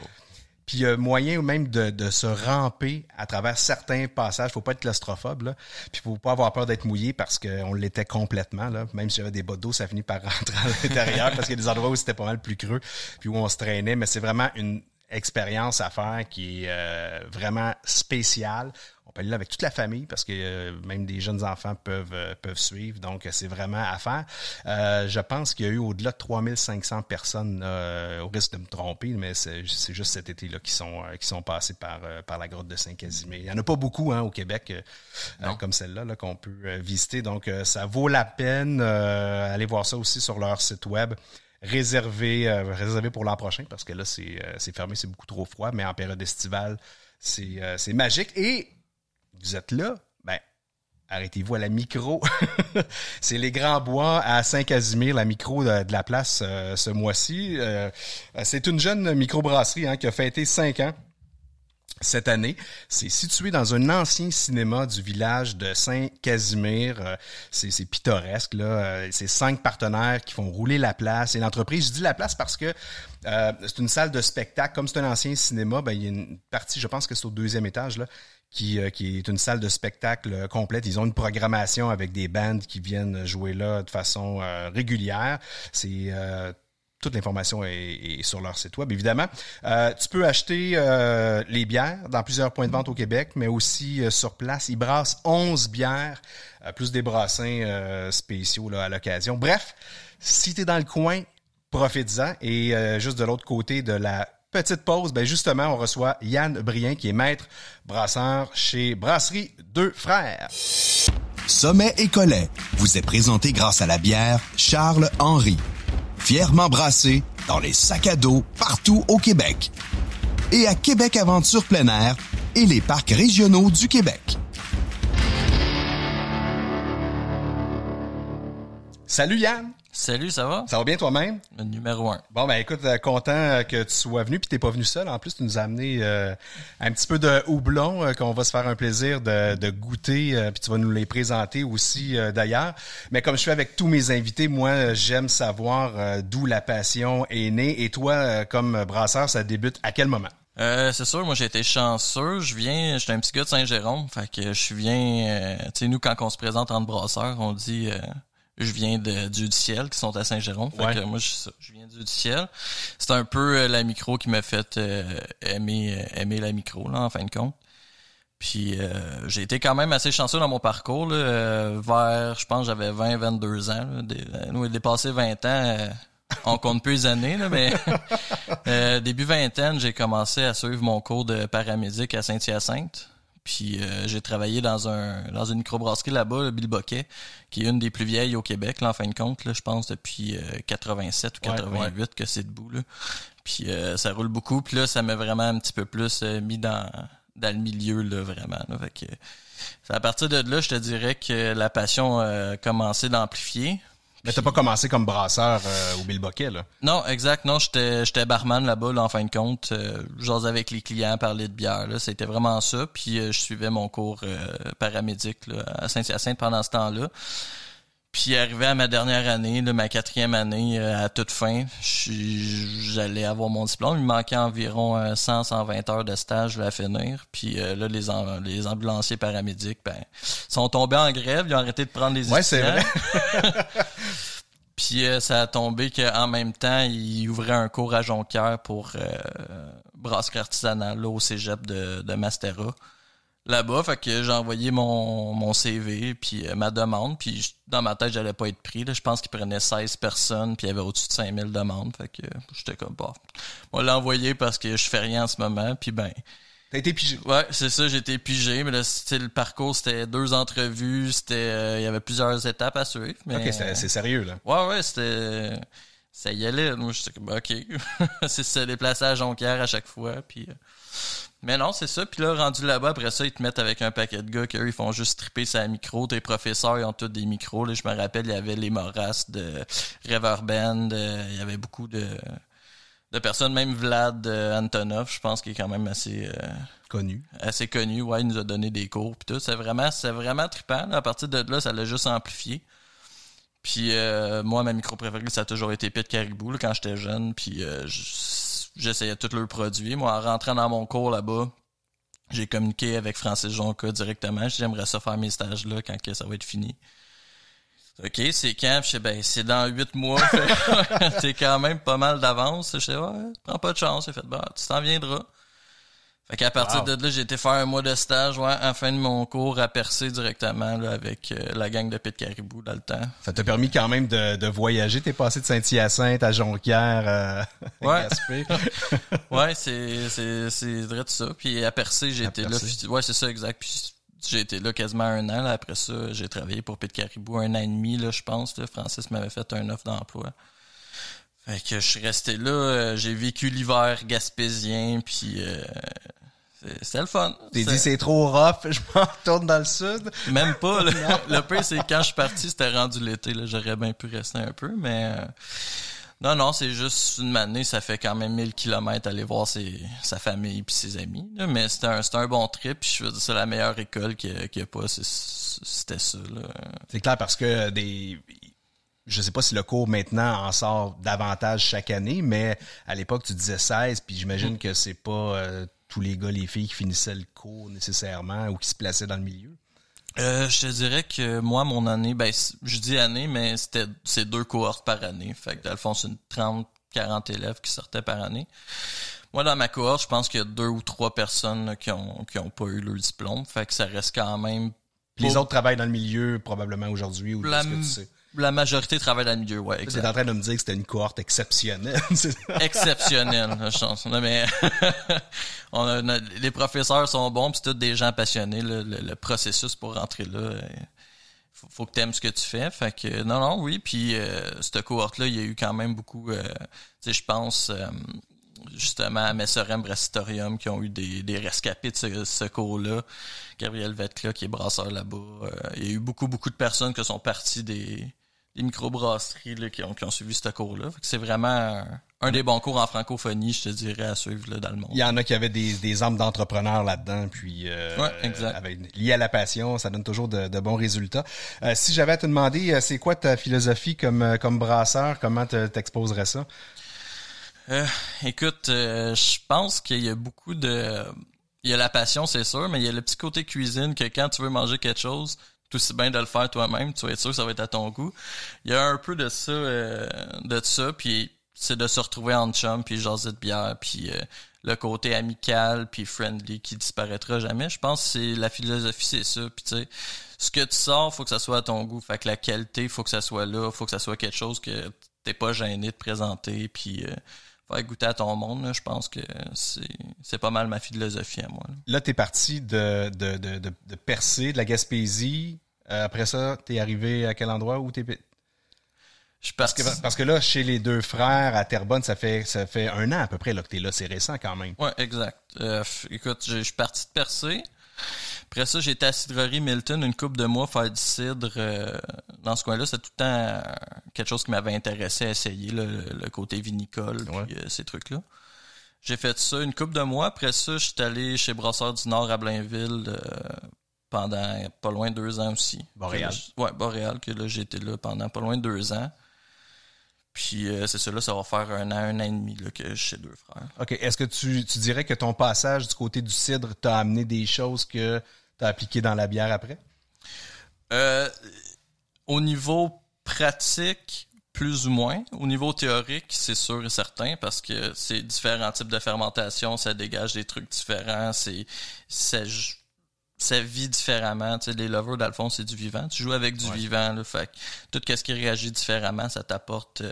Puis il y a moyen même de se ramper à travers certains passages. Faut pas être claustrophobe, là. Puis faut pas avoir peur d'être mouillé parce qu'on l'était complètement, là. Même si j'avais des bottes d'eau, ça finit par rentrer à l'intérieur parce qu'il y a des endroits où c'était pas mal plus creux puis où on se traînait. Mais c'est vraiment une expérience à faire qui est vraiment spéciale. On peut aller là avec toute la famille parce que même des jeunes enfants peuvent suivre. Donc, c'est vraiment à faire. Je pense qu'il y a eu au-delà de 3500 personnes, au risque de me tromper, mais c'est juste cet été-là qui sont passés par la grotte de Saint-Casimir. Il n'y en a pas beaucoup au Québec comme celle-là là, qu'on peut visiter. Donc, ça vaut la peine. Allez voir ça aussi sur leur site web. Réservé pour l'an prochain parce que là, c'est fermé, c'est beaucoup trop froid. Mais en période estivale, c'est magique. Et vous êtes là, ben arrêtez-vous à la micro. C'est les Grands Bois à Saint-Casimir, la micro de la place ce mois-ci. C'est une jeune microbrasserie qui a fêté 5 ans. Cette année, c'est situé dans un ancien cinéma du village de Saint-Casimir. C'est pittoresque, là. C'est 5 partenaires qui font rouler la place. Et l'entreprise, je dis la place parce que c'est une salle de spectacle. Comme c'est un ancien cinéma, ben il y a une partie, je pense que c'est au 2e étage, là, qui est une salle de spectacle complète. Ils ont une programmation avec des bands qui viennent jouer là de façon régulière. Toute l'information est sur leur site web, évidemment. Tu peux acheter les bières dans plusieurs points de vente au Québec, mais aussi sur place. Ils brassent 11 bières, plus des brassins spéciaux là, à l'occasion. Bref, si tu es dans le coin, profites-en. Et juste de l'autre côté de la petite pause, ben justement, on reçoit Yann Brien, qui est maître brasseur chez Brasserie Deux Frères. Sommet et Collet vous est présenté grâce à la bière Charles Henry. Fièrement brassé dans les sacs à dos partout au Québec. Et à Québec Aventure plein air et les parcs régionaux du Québec. Salut Yann! Salut, ça va? Ça va bien toi-même? Le numéro 1. Bon, ben écoute, content que tu sois venu, puis t'es pas venu seul. En plus, tu nous as amené un petit peu de houblon qu'on va se faire un plaisir de goûter, puis tu vas nous les présenter aussi d'ailleurs. Mais comme je fais avec tous mes invités, moi, j'aime savoir d'où la passion est née. Et toi, comme brasseur, ça débute à quel moment? C'est sûr, moi j'ai été chanceux. J'étais un petit gars de Saint-Jérôme, fait que tu sais, nous quand on se présente entre brasseurs, on dit je viens du Dieu du ciel qui sont à Saint-Jérôme. Fait que moi je viens du Dieu du ciel. C'est un peu la micro qui m'a fait aimer la micro là en fin de compte. Puis j'ai été quand même assez chanceux dans mon parcours là, vers je pense j'avais 22 ans là, nous dépassé 20 ans on compte plus les années là, mais début vingtaine, j'ai commencé à suivre mon cours de paramédic à Saint-Hyacinthe. Puis j'ai travaillé dans une microbrasserie là-bas, le Bill Boquet, qui est une des plus vieilles au Québec, là, en fin de compte, là, je pense depuis 87 ou 88 que c'est debout. Là. Puis ça roule beaucoup. Puis là, ça m'a vraiment un petit peu plus mis dans le milieu, là, vraiment. Là. Fait que, à partir de là, je te dirais que la passion a commencé d'amplifier. Mais t'as pas commencé comme brasseur au Bill Boquet, là? Non, exact. Non, j'étais barman là-bas, là, en fin de compte. J'osais avec les clients, parler de bière. Là. C'était vraiment ça. Puis je suivais mon cours paramédic là, à Saint-Hyacinthe pendant ce temps-là. Puis arrivé à ma dernière année, là, ma 4e année, à toute fin, j'allais avoir mon diplôme. Il me manquait environ 100-120 heures de stage là, à finir. Puis là, les ambulanciers paramédics, sont tombés en grève. Ils ont arrêté de prendre les étudiants. Ouais, c'est vrai. Puis ça a tombé qu'en même temps, ils ouvraient un cours à Jonquière pour brasserie artisanale là, au cégep de Mastera. Là-bas, fait que j'ai envoyé mon CV puis ma demande, puis dans ma tête, j'allais pas être pris. Là. Je pense qu'ils prenaient 16 personnes, puis il y avait au-dessus de 5000 demandes. Fait que j'étais comme, bah, moi l'envoyer parce que je fais rien en ce moment, puis T'as été pigé. Ouais, c'est ça, j'ai été pigé, mais là, le parcours, c'était 2 entrevues, il y avait plusieurs étapes à suivre. Mais, OK, c'est sérieux, là. Ouais, ça y allait. Moi, j'étais comme, OK. C'est se déplacer à Jonquière à chaque fois, puis... Mais non, c'est ça. Puis là, rendu là-bas, après ça, ils te mettent avec un paquet de gars qu'eux, ils font juste triper sa micro. Tes professeurs, ils ont tous des micros. Là, je me rappelle, il y avait les Moras de Reverband. Il y avait beaucoup de personnes, même Vlad Antonov, je pense qu'il est quand même assez... connu. Assez connu, ouais. Il nous a donné des cours. Puis tout, c'est vraiment trippant. Là. À partir de là, ça l'a juste amplifié. Puis moi, ma micro préférée, ça a toujours été Pit Caribou, là, quand j'étais jeune. Puis j'essayais tous leurs produits. Moi, en rentrant dans mon cours là-bas, j'ai communiqué avec Francis Jonca directement. Je dis, j'aimerais ça faire mes stages là quand ça va être fini. OK, c'est quand? Je sais, c'est dans 8 mois. C'est quand même pas mal d'avance. Je sais, ouais, prends pas de chance. J'ai fait, tu t'en viendras. Fait qu'à partir de là, j'ai été faire un mois de stage, ouais, en fin de mon cours à Percé directement, là, avec la gang de Pit Caribou dans le temps. Ça t'a permis quand même de voyager. T'es passé de Saint-Hyacinthe à Jonquière, à Gaspé. Ouais, c'est vrai de ça. Puis à Percé, j'ai été là. Ouais, c'est ça, exact. Puis j'ai été là quasiment 1 an. Là. Après ça, j'ai travaillé pour Pit Caribou 1 an et demi, là, je pense. Là. Francis m'avait fait un offre d'emploi. Fait que je suis resté là, j'ai vécu l'hiver gaspésien, puis c'était le fun. T'es dit c'est trop rough, je m'en retourne dans le sud. Même pas. Le pire, c'est quand je suis parti, c'était rendu l'été. Là, j'aurais bien pu rester un peu, mais non, c'est juste une année, ça fait quand même 1000 km aller voir sa famille puis ses amis. Là, mais c'était un bon trip, puis je veux dire, c'est la meilleure école qu'il y a pas, c'était ça. Là. C'est clair parce que je sais pas si le cours maintenant en sort davantage chaque année, mais à l'époque, tu disais 16, puis j'imagine que c'est pas tous les gars, les filles qui finissaient le cours nécessairement ou qui se plaçaient dans le milieu. Je te dirais que moi, mon année, je dis année, mais c'est 2 cohortes par année. Fait que dans le fond, c'est une 30-40 élèves qui sortaient par année. Moi, dans ma cohorte, je pense qu'il y a 2 ou 3 personnes là, qui ont pas eu leur diplôme. Fait que ça reste quand même... Les autres travaillent dans le milieu probablement aujourd'hui ou de ce que tu sais. La majorité travaille dans le milieu, ouais, exact. Tu es en train de me dire que c'était une cohorte exceptionnelle. Exceptionnelle, je pense. Non, mais les professeurs sont bons, puis c'est tous des gens passionnés. Le processus pour rentrer là, faut que t'aimes ce que tu fais. Fait que non, oui. Puis cette cohorte-là, il y a eu quand même beaucoup. Tu sais, je pense justement à Messerem Brassitorium qui ont eu des rescapés de ce cours-là. Gabriel Vetla qui est brasseur là-bas. Il y a eu beaucoup de personnes qui sont parties des microbrasseries là, qui ont suivi ce cours-là. Fait que c'est vraiment un des bons cours en francophonie, je te dirais, à suivre là, dans le monde. Il y en a qui avaient des âmes d'entrepreneurs là-dedans, puis exact. Lié à la passion, ça donne toujours de bons résultats. Si j'avais à te demander, c'est quoi ta philosophie comme brasseur, comment t'exposerais ça? Écoute, je pense qu'il y a beaucoup de... Il y a la passion, c'est sûr, mais il y a le petit côté cuisine que quand tu veux manger quelque chose, tout aussi bien de le faire toi-même, tu vas être sûr que ça va être à ton goût. Il y a un peu de ça, puis c'est de se retrouver en chum, puis jaser de bière, puis le côté amical, puis friendly qui disparaîtra jamais. Je pense que c'est la philosophie, c'est ça. Puis tu sais, ce que tu sors, faut que ça soit à ton goût. Fait que la qualité, faut que ça soit là, faut que ça soit quelque chose que t'es pas gêné de présenter, puis faire goûter à ton monde, là, je pense que c'est pas mal ma philosophie à moi. Là, t'es parti de Percé, de la Gaspésie. Après ça, t'es arrivé à quel endroit où t'es... Parce que là, chez les deux frères à Terrebonne, ça fait 1 an à peu près là, que t'es là. C'est récent quand même. Ouais, exact. Écoute, je suis parti de Percé. Après ça, j'ai été à Cidrerie Milton une couple de mois faire du cidre. Dans ce coin-là, c'est tout le temps quelque chose qui m'avait intéressé à essayer, le côté vinicole, puis ces trucs-là. J'ai fait ça une couple de mois. Après ça, je suis allé chez Brasseurs du Nord à Blainville pendant pas loin de 2 ans aussi. Boréal. Boréal, que là, j'ai été là pendant pas loin de 2 ans. Puis c'est ça, là, ça va faire 1 an et demi là, que je suis chez deux frères. OK. Est-ce que tu dirais que ton passage du côté du cidre t'a amené des choses que t'as appliquées dans la bière après? Au niveau pratique, plus ou moins. Au niveau théorique, c'est sûr et certain, parce que c'est différents types de fermentation, ça dégage des trucs différents, ça vit différemment. Tu sais, les levures, dans le fond, c'est du vivant. Tu joues avec du vivant, là. Fait que tout ce qui réagit différemment, ça t'apporte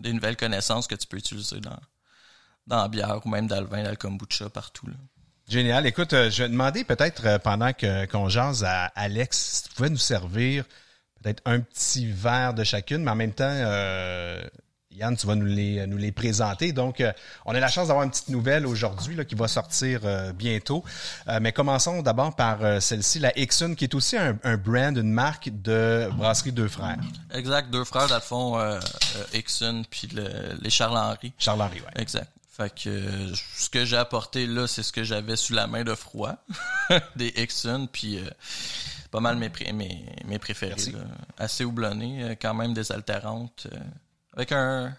des nouvelles connaissances que tu peux utiliser dans la bière ou même dans le vin, dans le kombucha, partout, là. Génial. Écoute, je vais demander peut-être pendant qu'on jase à Alex, si tu pouvais nous servir peut-être un petit verre de chacune, mais en même temps, Yann, tu vas nous les présenter. Donc, on a la chance d'avoir une petite nouvelle aujourd'hui là, qui va sortir bientôt. Mais commençons d'abord par celle-ci, la Ixun, qui est aussi un brand, une marque de brasserie Deux Frères. Exact. Deux Frères, dans le fond, Ixun puis les Charles-Henri. Charles-Henri, oui. Exact. Fait que ce que j'ai apporté là, c'est ce que j'avais sous la main de froid. Des Ixun, puis pas mal mes préférés. Là. Assez houblonnés, quand même désaltérantes. Avec un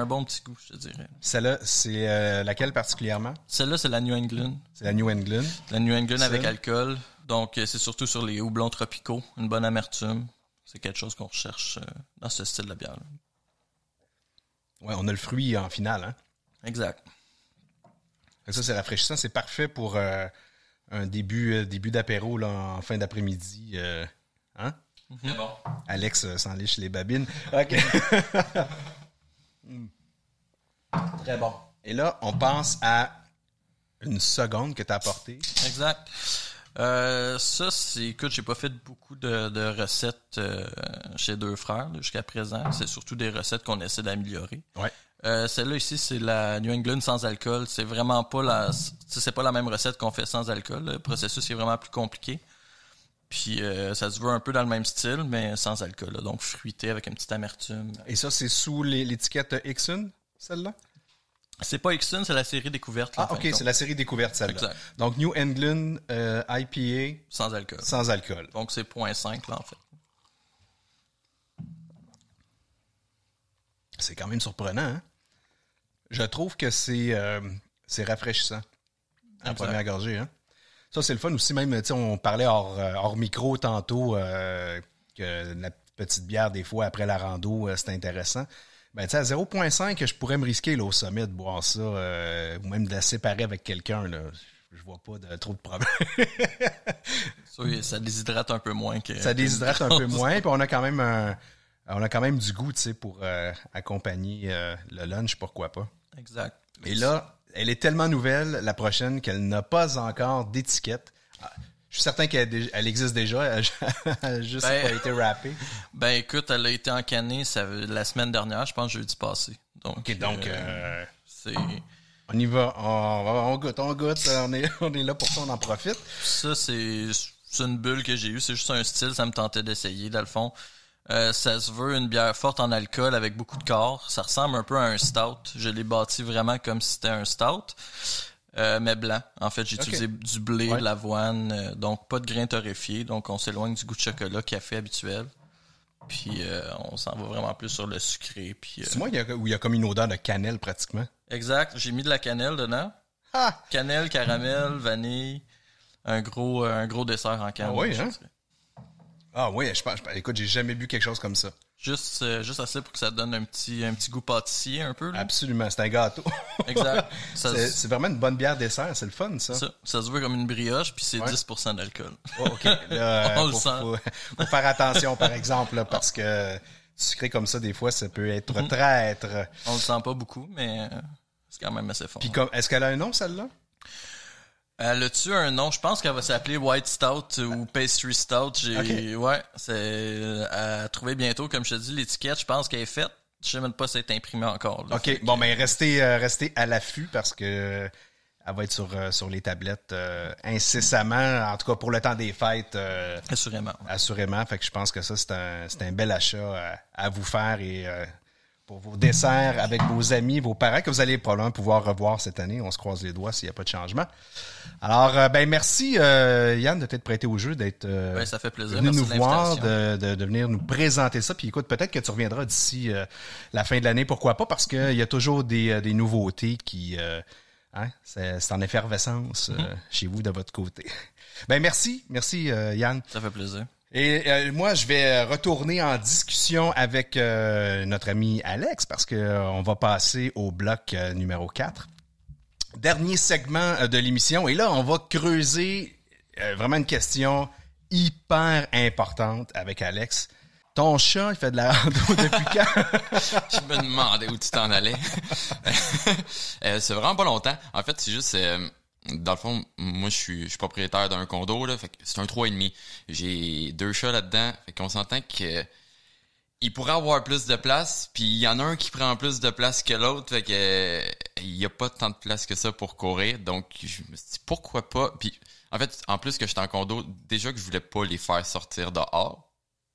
bon petit goût, je te dirais. Celle-là, c'est laquelle particulièrement? Celle-là, c'est la New England. C'est la New England. La New England avec alcool. Donc, c'est surtout sur les houblons tropicaux. Une bonne amertume. C'est quelque chose qu'on recherche dans ce style de bière. Ouais, on a le fruit en finale, hein? Exact. Ça, c'est rafraîchissant. C'est parfait pour un début d'apéro là, en fin d'après-midi. Hein? C'est bon. Alex s'en liche les babines. OK. Très bon. Et là, on pense à une seconde que tu as apportée. Exact. Ça, écoute, j'ai pas fait beaucoup de recettes chez Deux Frères là, jusqu'à présent. C'est surtout des recettes qu'on essaie d'améliorer. Ouais. Celle-là ici, c'est la New England sans alcool. C'est vraiment pas c'est pas la même recette qu'on fait sans alcool. Le processus est vraiment plus compliqué. Puis ça se veut un peu dans le même style, mais sans alcool. Là. Donc fruité avec une petite amertume. Et ça, c'est sous l'étiquette Ixun, celle-là? C'est pas Ixun, c'est la série découverte. Là, OK, c'est la série découverte, celle-là. Exact. Donc New England IPA. Sans alcool. Sans alcool. Donc c'est 0.5 là, en fait. C'est quand même surprenant, hein? Je trouve que c'est rafraîchissant en première gorgée. Hein? Ça, c'est le fun aussi. Même, on parlait hors micro tantôt que la petite bière, des fois, après la rando, c'est intéressant. Ben, à 0.5, je pourrais me risquer là, au sommet de boire ça ou même de la séparer avec quelqu'un. Là. Je vois pas trop de problème. Ça déshydrate un peu moins que... Ça déshydrate un peu moins, puis on a quand même du goût, pour accompagner le lunch, pourquoi pas. Exact. Et là, elle est tellement nouvelle, la prochaine, qu'elle n'a pas encore d'étiquette. Je suis certain qu'elle existe déjà, elle a juste pas été wrappée. Ben écoute, elle a été encanée la semaine dernière, je pense jeudi passé. Donc, OK, donc c'est... On y va, on goûte, on est là pour ça, on en profite. Ça, c'est une bulle que j'ai eue, c'est juste un style, ça me tentait d'essayer, dans le fond. Ça se veut une bière forte en alcool avec beaucoup de corps. Ça ressemble un peu à un stout. Je l'ai bâti vraiment comme si c'était un stout, mais blanc. En fait, j'ai utilisé du blé, de l'avoine, donc pas de grains torréfiés. Donc, on s'éloigne du goût de chocolat, café habituel. Puis, on s'en va vraiment plus sur le sucré. Puis, c'est moi où il y a comme une odeur de cannelle pratiquement. Exact. J'ai mis de la cannelle dedans. Ah! Cannelle, caramel, vanille. Un gros dessert en canne. Ah oui, hein? Ah oui, écoute, j'ai jamais bu quelque chose comme ça. Juste assez pour que ça donne un petit goût pâtissier un peu. Là. Absolument, c'est un gâteau. Exact. C'est vraiment une bonne bière dessert, c'est le fun, ça. Ça se veut comme une brioche, puis c'est 10% d'alcool. Oh, OK. Là, on le sent. Faut faire attention, par exemple, là, parce que sucré comme ça, des fois, ça peut être traître. On le sent pas beaucoup, mais quand même assez fort. Puis est-ce qu'elle a un nom, celle-là? Elle a-tu un nom? Je pense qu'elle va s'appeler White Stout ou Pastry Stout. Ouais, c'est à trouver bientôt. Comme je te dis, l'étiquette, je pense qu'elle est faite. Je sais même pas si elle est imprimée encore. Là. OK. Bon, ben restez à l'affût parce que elle va être sur les tablettes incessamment, en tout cas pour le temps des fêtes. Assurément. Fait que je pense que ça, c'est un bel achat à vous faire et pour vos desserts avec vos amis, vos parents, que vous allez probablement pouvoir revoir cette année. On se croise les doigts s'il n'y a pas de changement. Alors, merci Yann de t'être prêté au jeu, d'être ça fait plaisir. venu Merci nous voir, de venir nous présenter ça. Puis écoute, peut-être que tu reviendras d'ici la fin de l'année, pourquoi pas, parce qu'il y a toujours des nouveautés qui... c'est en effervescence chez vous de votre côté. Ben merci Yann. Ça fait plaisir. Et moi, je vais retourner en discussion avec notre ami Alex parce que on va passer au bloc numéro 4. Dernier segment de l'émission. Et là, on va creuser vraiment une question hyper importante avec Alex. Ton chat, il fait de la rando depuis quand? Je me demandais où tu t'en allais. C'est vraiment pas longtemps. En fait, c'est juste... dans le fond, moi, je suis propriétaire d'un condo, là, fait que c'est un 3,5. J'ai 2 chats là-dedans, fait qu'on s'entend que il pourrait avoir plus de place, puis il y en a un qui prend plus de place que l'autre, fait que il y a pas tant de place que ça pour courir, donc je me suis dit pourquoi pas. Puis en fait, en plus que j'étais en condo, déjà que je voulais pas les faire sortir dehors.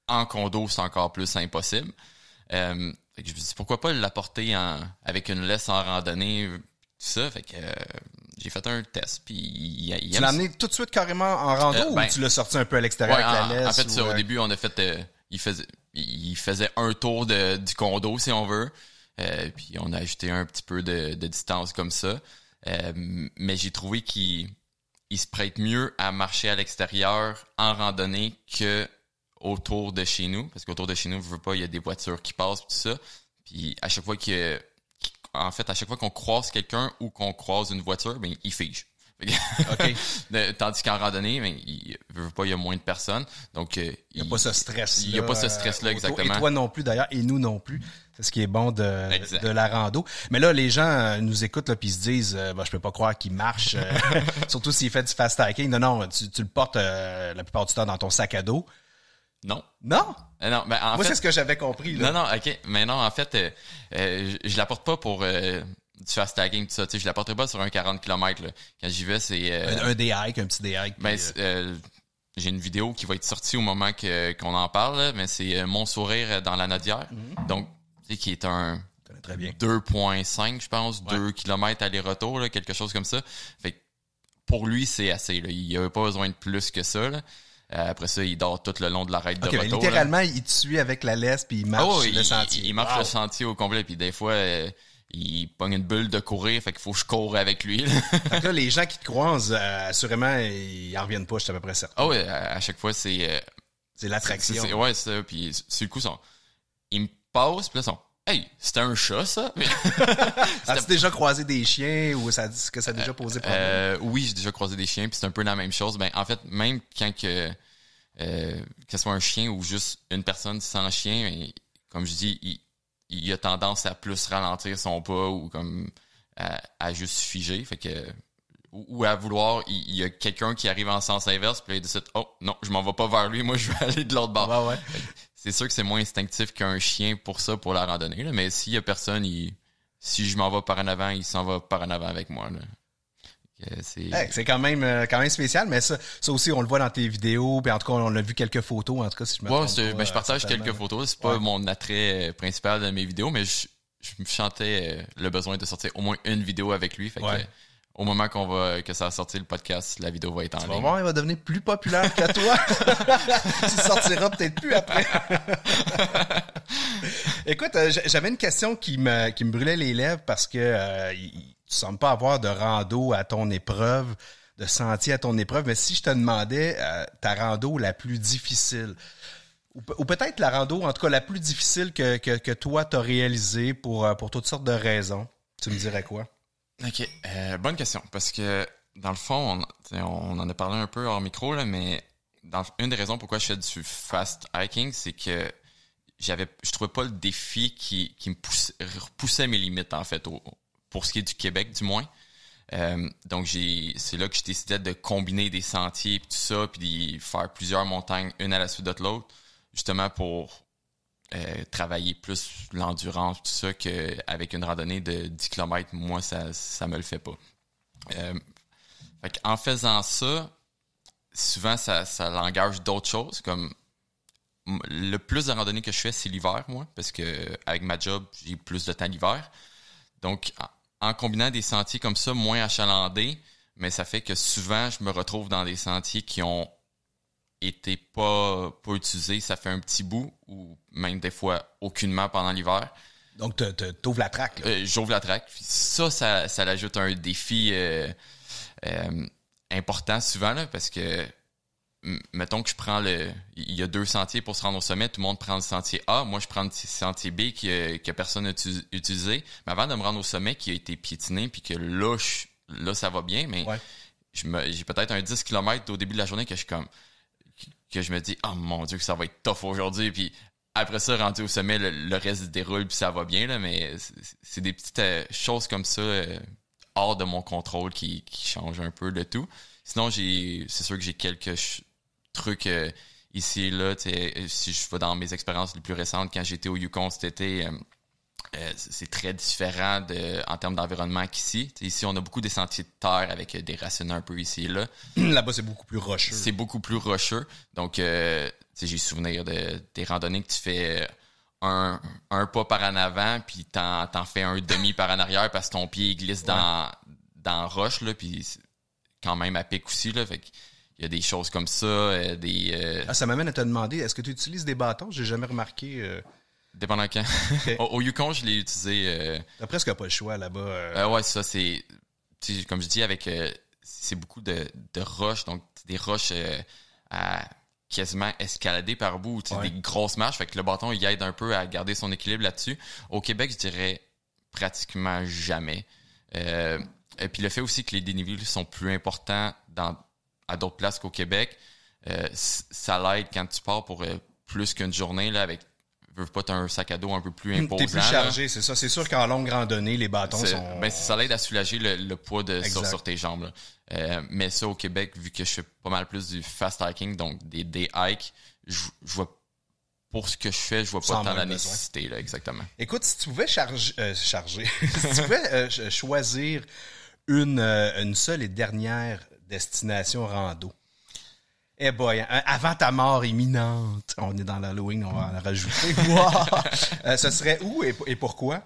En condo, c'est encore plus impossible. Fait que je me suis dit pourquoi pas l'apporter avec une laisse en randonnée, tout ça, fait que j'ai fait un test, puis tu l'as amené tout de suite carrément en rando ou tu l'as sorti un peu à l'extérieur avec la laisse? En fait, au début, on a fait... il faisait un tour du condo, si on veut. Puis on a ajouté un petit peu de distance comme ça. Mais j'ai trouvé qu'il se prête mieux à marcher à l'extérieur en randonnée que autour de chez nous. Parce qu'autour de chez nous, je veux pas, il y a des voitures qui passent, tout ça. Puis à chaque fois à chaque fois qu'on croise quelqu'un ou qu'on croise une voiture, ben il fige. Okay. Tandis qu'en randonnée, ben, il y a moins de personnes. Donc, il n'y a pas ce stress-là. Il n'y a pas ce stress-là, exactement. Et toi non plus, d'ailleurs, et nous non plus. C'est ce qui est bon de la rando. Mais là, les gens nous écoutent puis se disent je peux pas croire qu'il marche. Surtout s'il fait du fast hiking. Non, tu le portes la plupart du temps dans ton sac à dos. Non. Non? Non, ben moi, c'est ce que j'avais compris. Là. Non, OK. Mais non, en fait, je l'apporte pas pour du fast hiking, tout ça. Tu sais, je l'apporterai pas sur un 40 km. Là. Quand j'y vais, c'est... un day hike, un petit day hike. Ben, j'ai une vidéo qui va être sortie au moment qu'on en parle, là, mais c'est Mon sourire dans la Nodière. Mm-hmm. Donc, tu sais, qui est un... Très bien. 2,5, je pense, 2 km aller-retour, là, quelque chose comme ça. Fait que pour lui, c'est assez. Là. Il n'y avait pas besoin de plus que ça, là. Après ça, il dort tout le long de l'arête de retour. Littéralement, il te suit avec la laisse puis il marche le sentier. Il marche le sentier au complet puis des fois, il pogne une bulle de courir, fait qu'il faut que je cours avec lui. Fait que là, les gens qui te croisent, assurément, ils en reviennent pas, je suis à peu près certain. Ah oui, à chaque fois, c'est l'attraction. Ouais, c'est ça. Puis sur le coup, ils me passent, puis là, hey, c'était un chat, ça? As-tu déjà croisé des chiens ou ça a déjà posé problème? Oui, j'ai déjà croisé des chiens, puis c'est un peu la même chose. Ben, en fait, même quand que ce soit un chien ou juste une personne sans chien, ben, comme je dis, il a tendance à plus ralentir son pas ou comme à juste figer. Fait que ou à vouloir, il y a quelqu'un qui arrive en sens inverse, puis là, il décide, oh non, je m'en vais pas vers lui, moi je vais aller de l'autre bord. Ouais. C'est sûr que c'est moins instinctif qu'un chien pour ça, pour la randonnée, là, mais s'il y a personne, si je m'en vais par en avant, il s'en va par en avant avec moi. Là. C'est quand même spécial, mais ça aussi, on le voit dans tes vidéos, puis en tout cas, on a vu quelques photos, en tout cas, si je me trompe pas. Je partage quelques photos, c'est pas mon attrait principal de mes vidéos, mais je me sentais le besoin de sortir au moins une vidéo avec lui, fait que au moment que ça va sortir le podcast, la vidéo va être en ligne. Tu vas voir, il va devenir plus populaire que toi. Tu sortiras peut-être plus après. Écoute, j'avais une question qui me brûlait les lèvres parce que tu sembles pas avoir de rando à ton épreuve, de sentier à ton épreuve, mais si je te demandais ta rando la plus difficile, ou peut-être la rando, en tout cas la plus difficile que toi t'as réalisée pour toutes sortes de raisons, tu me dirais quoi? OK. Bonne question. Parce que, dans le fond, on en a parlé un peu hors micro, là, mais une des raisons pourquoi je fais du fast hiking, c'est que je trouvais pas le défi qui me repoussait mes limites, en fait. pour ce qui est du Québec, du moins. Donc, c'est là que j'ai décidé de combiner des sentiers et tout ça, puis de faire plusieurs montagnes, une à la suite de l'autre, justement pour travailler plus l'endurance, tout ça, qu'avec une randonnée de 10 km, moi, ça me le fait pas. En faisant ça, souvent, ça l'engage d'autres choses, comme le plus de randonnées que je fais, c'est l'hiver, moi, parce que avec ma job, j'ai plus de temps l'hiver. Donc, en combinant des sentiers comme ça, moins achalandés, mais ça fait que souvent, je me retrouve dans des sentiers qui ont été pas utilisés. Ça fait un petit bout, ou même des fois, aucunement pendant l'hiver. Donc, t'ouvres la traque, là. J'ouvre la traque. Ça l'ajoute un défi important souvent, là, parce que mettons que je prends il y a 2 sentiers pour se rendre au sommet, tout le monde prend le sentier A, moi je prends le sentier B que personne n'a utilisé, mais avant de me rendre au sommet qui a été piétiné puis que là ça va bien, mais j'ai peut-être un 10 km au début de la journée que je me dis, oh mon Dieu que ça va être tough aujourd'hui, puis après ça, rendu au sommet, le reste déroule puis ça va bien, là, mais c'est des petites choses comme ça hors de mon contrôle qui changent un peu le tout. Sinon, c'est sûr que j'ai quelques trucs ici et là. Si je vais dans mes expériences les plus récentes, quand j'étais au Yukon cet été, c'est très différent en termes d'environnement qu'ici. Ici, on a beaucoup des sentiers de terre avec des racines un peu ici et là. Là-bas, c'est beaucoup plus rocheux. C'est beaucoup plus rocheux. Donc, j'ai souvenir des randonnées que tu fais un pas par en avant, puis t'en fais un demi par en arrière parce que ton pied glisse dans roche, là, puis quand même à pic aussi, là, fait il y a des choses comme ça, ça m'amène à te demander, est-ce que tu utilises des bâtons? J'ai jamais remarqué. Dépendant quand. Okay. Au Yukon, je l'ai utilisé. T'as presque pas le choix là-bas. Ouais, ça, c'est... Comme je dis, avec c'est beaucoup de roches, donc des roches à quasiment escalader par bout, des grosses marches, fait que le bâton, il aide un peu à garder son équilibre là-dessus. Au Québec, je dirais pratiquement jamais. Et puis le fait aussi que les dénivelés sont plus importants à d'autres places qu'au Québec, ça l'aide quand tu pars pour plus qu'une journée là, avec t'as un sac à dos un peu plus imposant. T'es plus chargé, là. C'est ça. C'est sûr qu'en longue randonnée, les bâtons sont... ça l'aide à soulager le poids sur tes jambes. Là. Mais ça, au Québec, vu que je fais pas mal plus du fast hiking, donc des hikes, je vois... Pour ce que je fais, je vois pas tant la nécessité, là, exactement. Écoute, si tu pouvais charger, si tu pouvais choisir une seule et dernière destination rando, eh boy, avant ta mort imminente, on est dans l'Halloween, on va en rajouter. Wow! Ce serait où et pourquoi?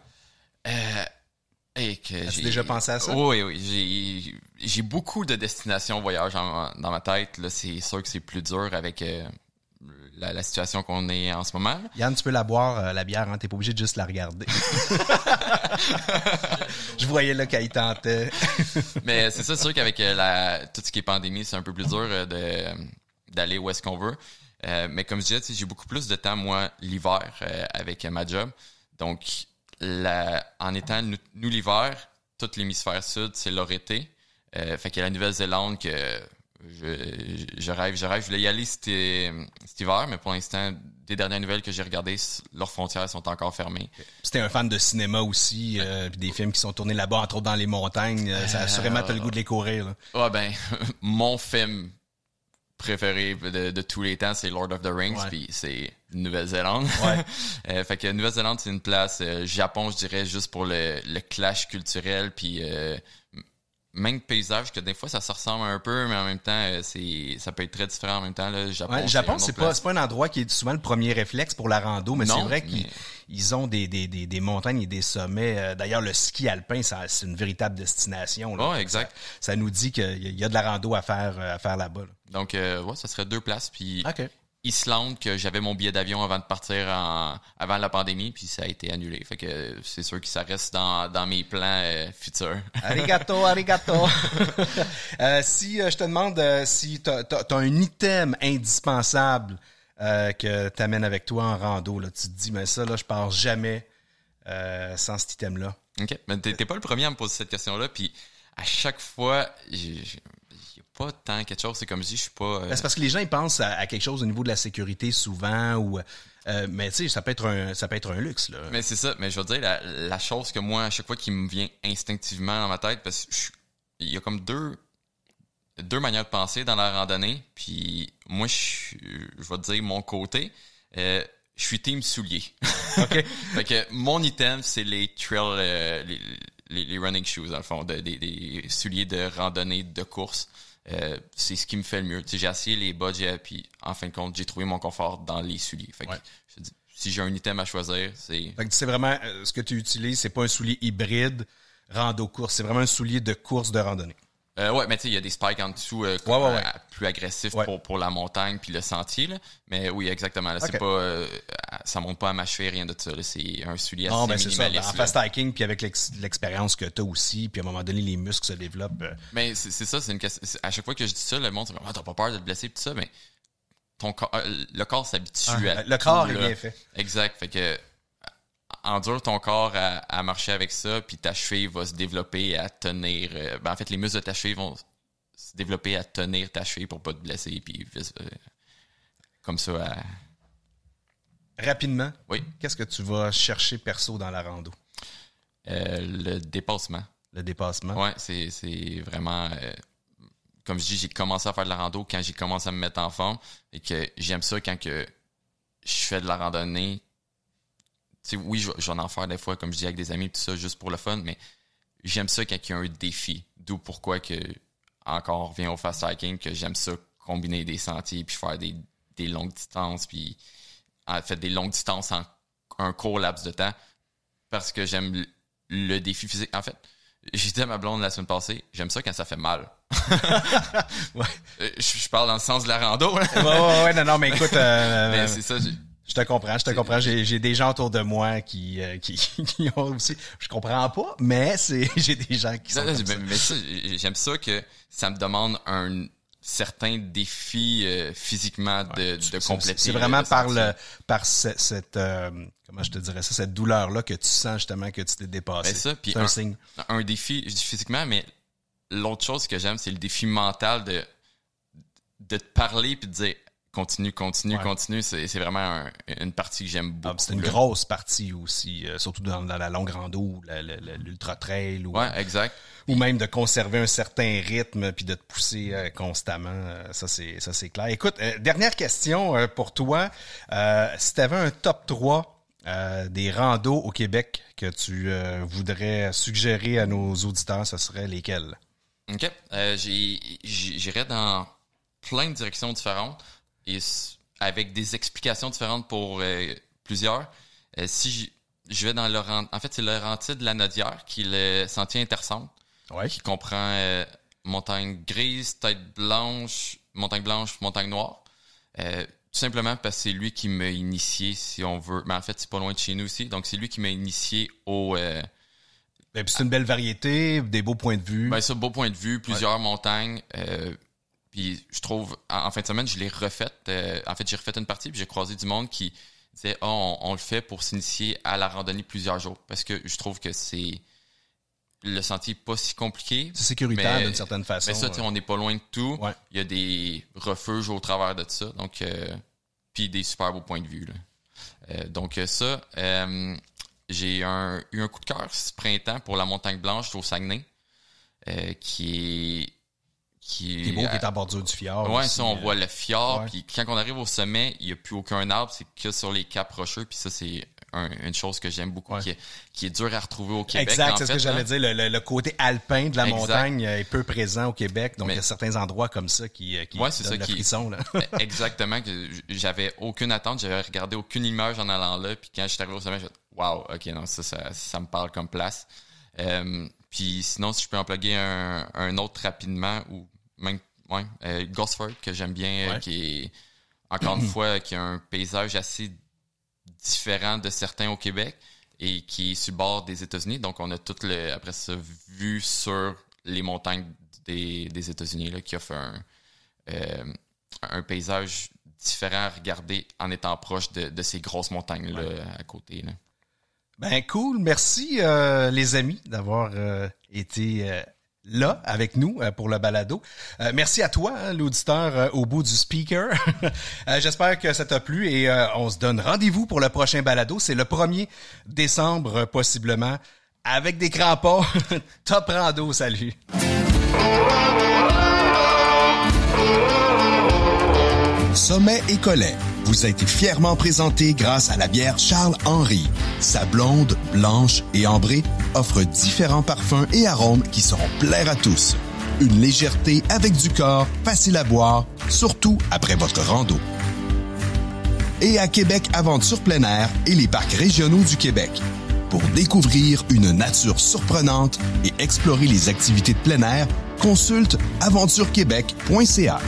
As-tu déjà pensé à ça? Oui. J'ai beaucoup de destinations voyage dans ma tête. Là, c'est sûr que c'est plus dur avec la situation qu'on est en ce moment. Là. Yann, tu peux la boire, la bière, hein? T'es pas obligé de juste la regarder. Je voyais là qu'elle tentait. Mais c'est ça, c'est sûr qu'avec tout ce qui est pandémie, c'est un peu plus dur d'aller où est-ce qu'on veut. Mais comme je disais, j'ai beaucoup plus de temps, moi, l'hiver, avec ma job. Donc, en étant, nous l'hiver, tout l'hémisphère sud, c'est leur été. Fait qu'il y a la Nouvelle-Zélande que je rêve. Je voulais y aller cet hiver, mais pour l'instant, des dernières nouvelles que j'ai regardées, leurs frontières sont encore fermées. C'était un fan de cinéma aussi, puis des films qui sont tournés là-bas, entre autres dans les montagnes. Ça assurément t'as le goût de les courir. Là. Ouais, ben, mon film préféré de tous les temps, c'est Lord of the Rings, puis c'est Nouvelle-Zélande. Ouais. Fait que Nouvelle-Zélande, c'est une place. Japon, je dirais, juste pour le clash culturel, puis même paysage, que des fois ça se ressemble un peu, mais en même temps ça peut être très différent en même temps. Là. Japon, c'est pas un endroit qui est souvent le premier réflexe pour la rando, mais c'est vrai qu'ils ont des montagnes et des sommets. D'ailleurs, le ski alpin, c'est une véritable destination. Là. Exact. Ça nous dit qu'il y a de la rando à faire là-bas. Là. Donc ça serait 2 places. Puis Islande, que j'avais mon billet d'avion avant de partir avant la pandémie, puis ça a été annulé. Fait que c'est sûr que ça reste dans mes plans futurs. Arigato. Si je te demande si t'as un item indispensable que t'amènes avec toi en rando, là, tu te dis, mais ça, là, je pars jamais sans cet item-là. OK. Mais t'es pas le premier à me poser cette question-là, puis à chaque fois, pas tant quelque chose, c'est comme si je suis pas... C'est parce que les gens ils pensent à quelque chose au niveau de la sécurité souvent ou Mais tu sais, ça peut être un luxe, là. Mais c'est ça. Mais je veux dire, la chose que moi, à chaque fois qui me vient instinctivement dans ma tête, parce que il y a comme deux manières de penser dans la randonnée. Puis moi, je vais te dire mon côté. Je suis team souliers. OK. Fait que mon item, c'est les trail, les running shoes, dans le fond, des souliers de randonnée, de course. C'est ce qui me fait le mieux. T'sais, j'ai essayé les budgets, puis en fin de compte, j'ai trouvé mon confort dans les souliers. Fait que je te dis, si j'ai un item à choisir, c'est... Fait que c'est vraiment, ce que tu utilises, c'est pas un soulier hybride rando-course, c'est vraiment un soulier de course de randonnée. Ouais, mais tu sais, il y a des spikes en dessous plus agressifs pour la montagne puis le sentier, là. Mais oui, exactement. Là, c'est pas, ça monte pas à ma cheville, rien de ça. Là. C'est un soulier assez minimaliste. C'est ça. En fast hiking, puis avec l'expérience que t'as aussi, puis à un moment donné, les muscles se développent. Mais c'est ça, c'est une question. À chaque fois que je dis ça, le monde dit t'as pas peur de te blesser pis tout ça, mais ton corps, le corps s'habitue à le corps est bien fait. Exact. Fait que endure ton corps à marcher avec ça, puis ta cheville va se développer à tenir. En fait, les muscles de ta cheville vont se développer à tenir ta cheville pour pas te blesser, puis comme ça. Rapidement, oui. Qu'est-ce que tu vas chercher perso dans la rando? Le dépassement. Le dépassement? Ouais, c'est vraiment... comme je dis, j'ai commencé à faire de la rando quand j'ai commencé à me mettre en forme, et que j'aime ça quand que je fais de la randonnée. T'sais, oui, je vais en faire des fois, comme je dis, avec des amis, tout ça, juste pour le fun, mais j'aime ça quand il y a un défi. D'où pourquoi que, encore, on revient au fast hiking, que j'aime ça combiner des sentiers, puis faire des longues distances, puis en fait, des longues distances en un court laps de temps, parce que j'aime le défi physique. En fait, j'ai dit à ma blonde la semaine passée, j'aime ça quand ça fait mal. Ouais. Je parle dans le sens de la rando. Ouais, non, mais écoute... mais c'est ça, je te comprends. J'ai des gens autour de moi qui ont aussi... Je comprends pas, mais j'ai des gens qui sont comme ça. Mais ça, j'aime ça que ça me demande un certain défi physiquement de compléter. C'est vraiment par cette comment je te dirais ça, cette douleur-là que tu sens justement que tu t'es dépassé. Ben ça, puis c'est un signe. Un défi, je dis physiquement, mais l'autre chose que j'aime, c'est le défi mental de te parler puis de dire continue. C'est vraiment une partie que j'aime beaucoup. C'est une grosse partie aussi, surtout dans la longue rando, l'ultra trail. Ouais, exact. Ou même de conserver un certain rythme puis de te pousser constamment. Ça, c'est clair. Écoute, dernière question pour toi. Si tu avais un top 3 des randos au Québec que tu voudrais suggérer à nos auditeurs, ce serait lesquels? OK. J'irais dans plein de directions différentes et avec des explications différentes pour plusieurs. Si je vais dans en fait, c'est le Laurentides de la Nodière, qui est le sentier intercentre, qui comprend montagne grise, tête blanche, montagne noire. Tout simplement parce que c'est lui qui m'a initié, si on veut. Mais en fait, c'est pas loin de chez nous aussi. Donc, c'est lui qui m'a initié au... Et puis c'est une belle variété, des beaux points de vue. Ben ça, beau point de vue, plusieurs montagnes. Puis je trouve, en fin de semaine, je l'ai refaite. En fait, j'ai refait une partie, puis j'ai croisé du monde qui disait « on le fait pour s'initier à la randonnée plusieurs jours. » Parce que je trouve que c'est... Le sentier n'est pas si compliqué. C'est sécuritaire d'une certaine façon. Mais ça, on n'est pas loin de tout. Ouais. Il y a des refuges au travers de ça. Donc, puis des super beaux points de vue. Là. Donc ça, j'ai eu un coup de cœur ce printemps pour la Montagne Blanche au Saguenay, qui est beau, qui est en bordure du fjord. Ouais, aussi, ça, on voit le fjord. ouais. Puis quand on arrive au sommet, il n'y a plus aucun arbre, c'est que sur les caps rocheux. Puis ça, c'est une chose que j'aime beaucoup, qui est dur à retrouver au Québec. Exact, c'est ce que j'allais dire. Le côté alpin de la montagne est peu présent au Québec. Donc, il y a certains endroits comme ça qui donnent le frisson. Là. Exactement. J'avais aucune attente, j'avais regardé aucune image en allant là. Puis quand je suis arrivé au sommet, j'ai dit « Wow, OK, non, ça me parle comme place. » Puis sinon, si je peux en plugger un autre rapidement, ou même Gosford, que j'aime bien, qui est, encore une fois, qui a un paysage assez différent de certains au Québec et qui est sur le bord des États-Unis. Donc, on a tout après ça, vue sur les montagnes des États-Unis, là, qui offre un paysage différent à regarder en étant proche de ces grosses montagnes-là à côté. Là. Ben, cool. Merci, les amis, d'avoir été là avec nous pour le balado. Merci à toi, hein, l'auditeur au bout du speaker. J'espère que ça t'a plu et on se donne rendez-vous pour le prochain balado. C'est le 1er décembre possiblement avec des crampons. Top rando, salut. Sommet et Collet vous a été fièrement présenté grâce à la bière Charles Henry. Sa blonde, blanche et ambrée offre différents parfums et arômes qui sauront plaire à tous. Une légèreté avec du corps, facile à boire, surtout après votre rando. Et à Québec Aventure plein air et les parcs régionaux du Québec. Pour découvrir une nature surprenante et explorer les activités de plein air, consulte aventurequebec.ca.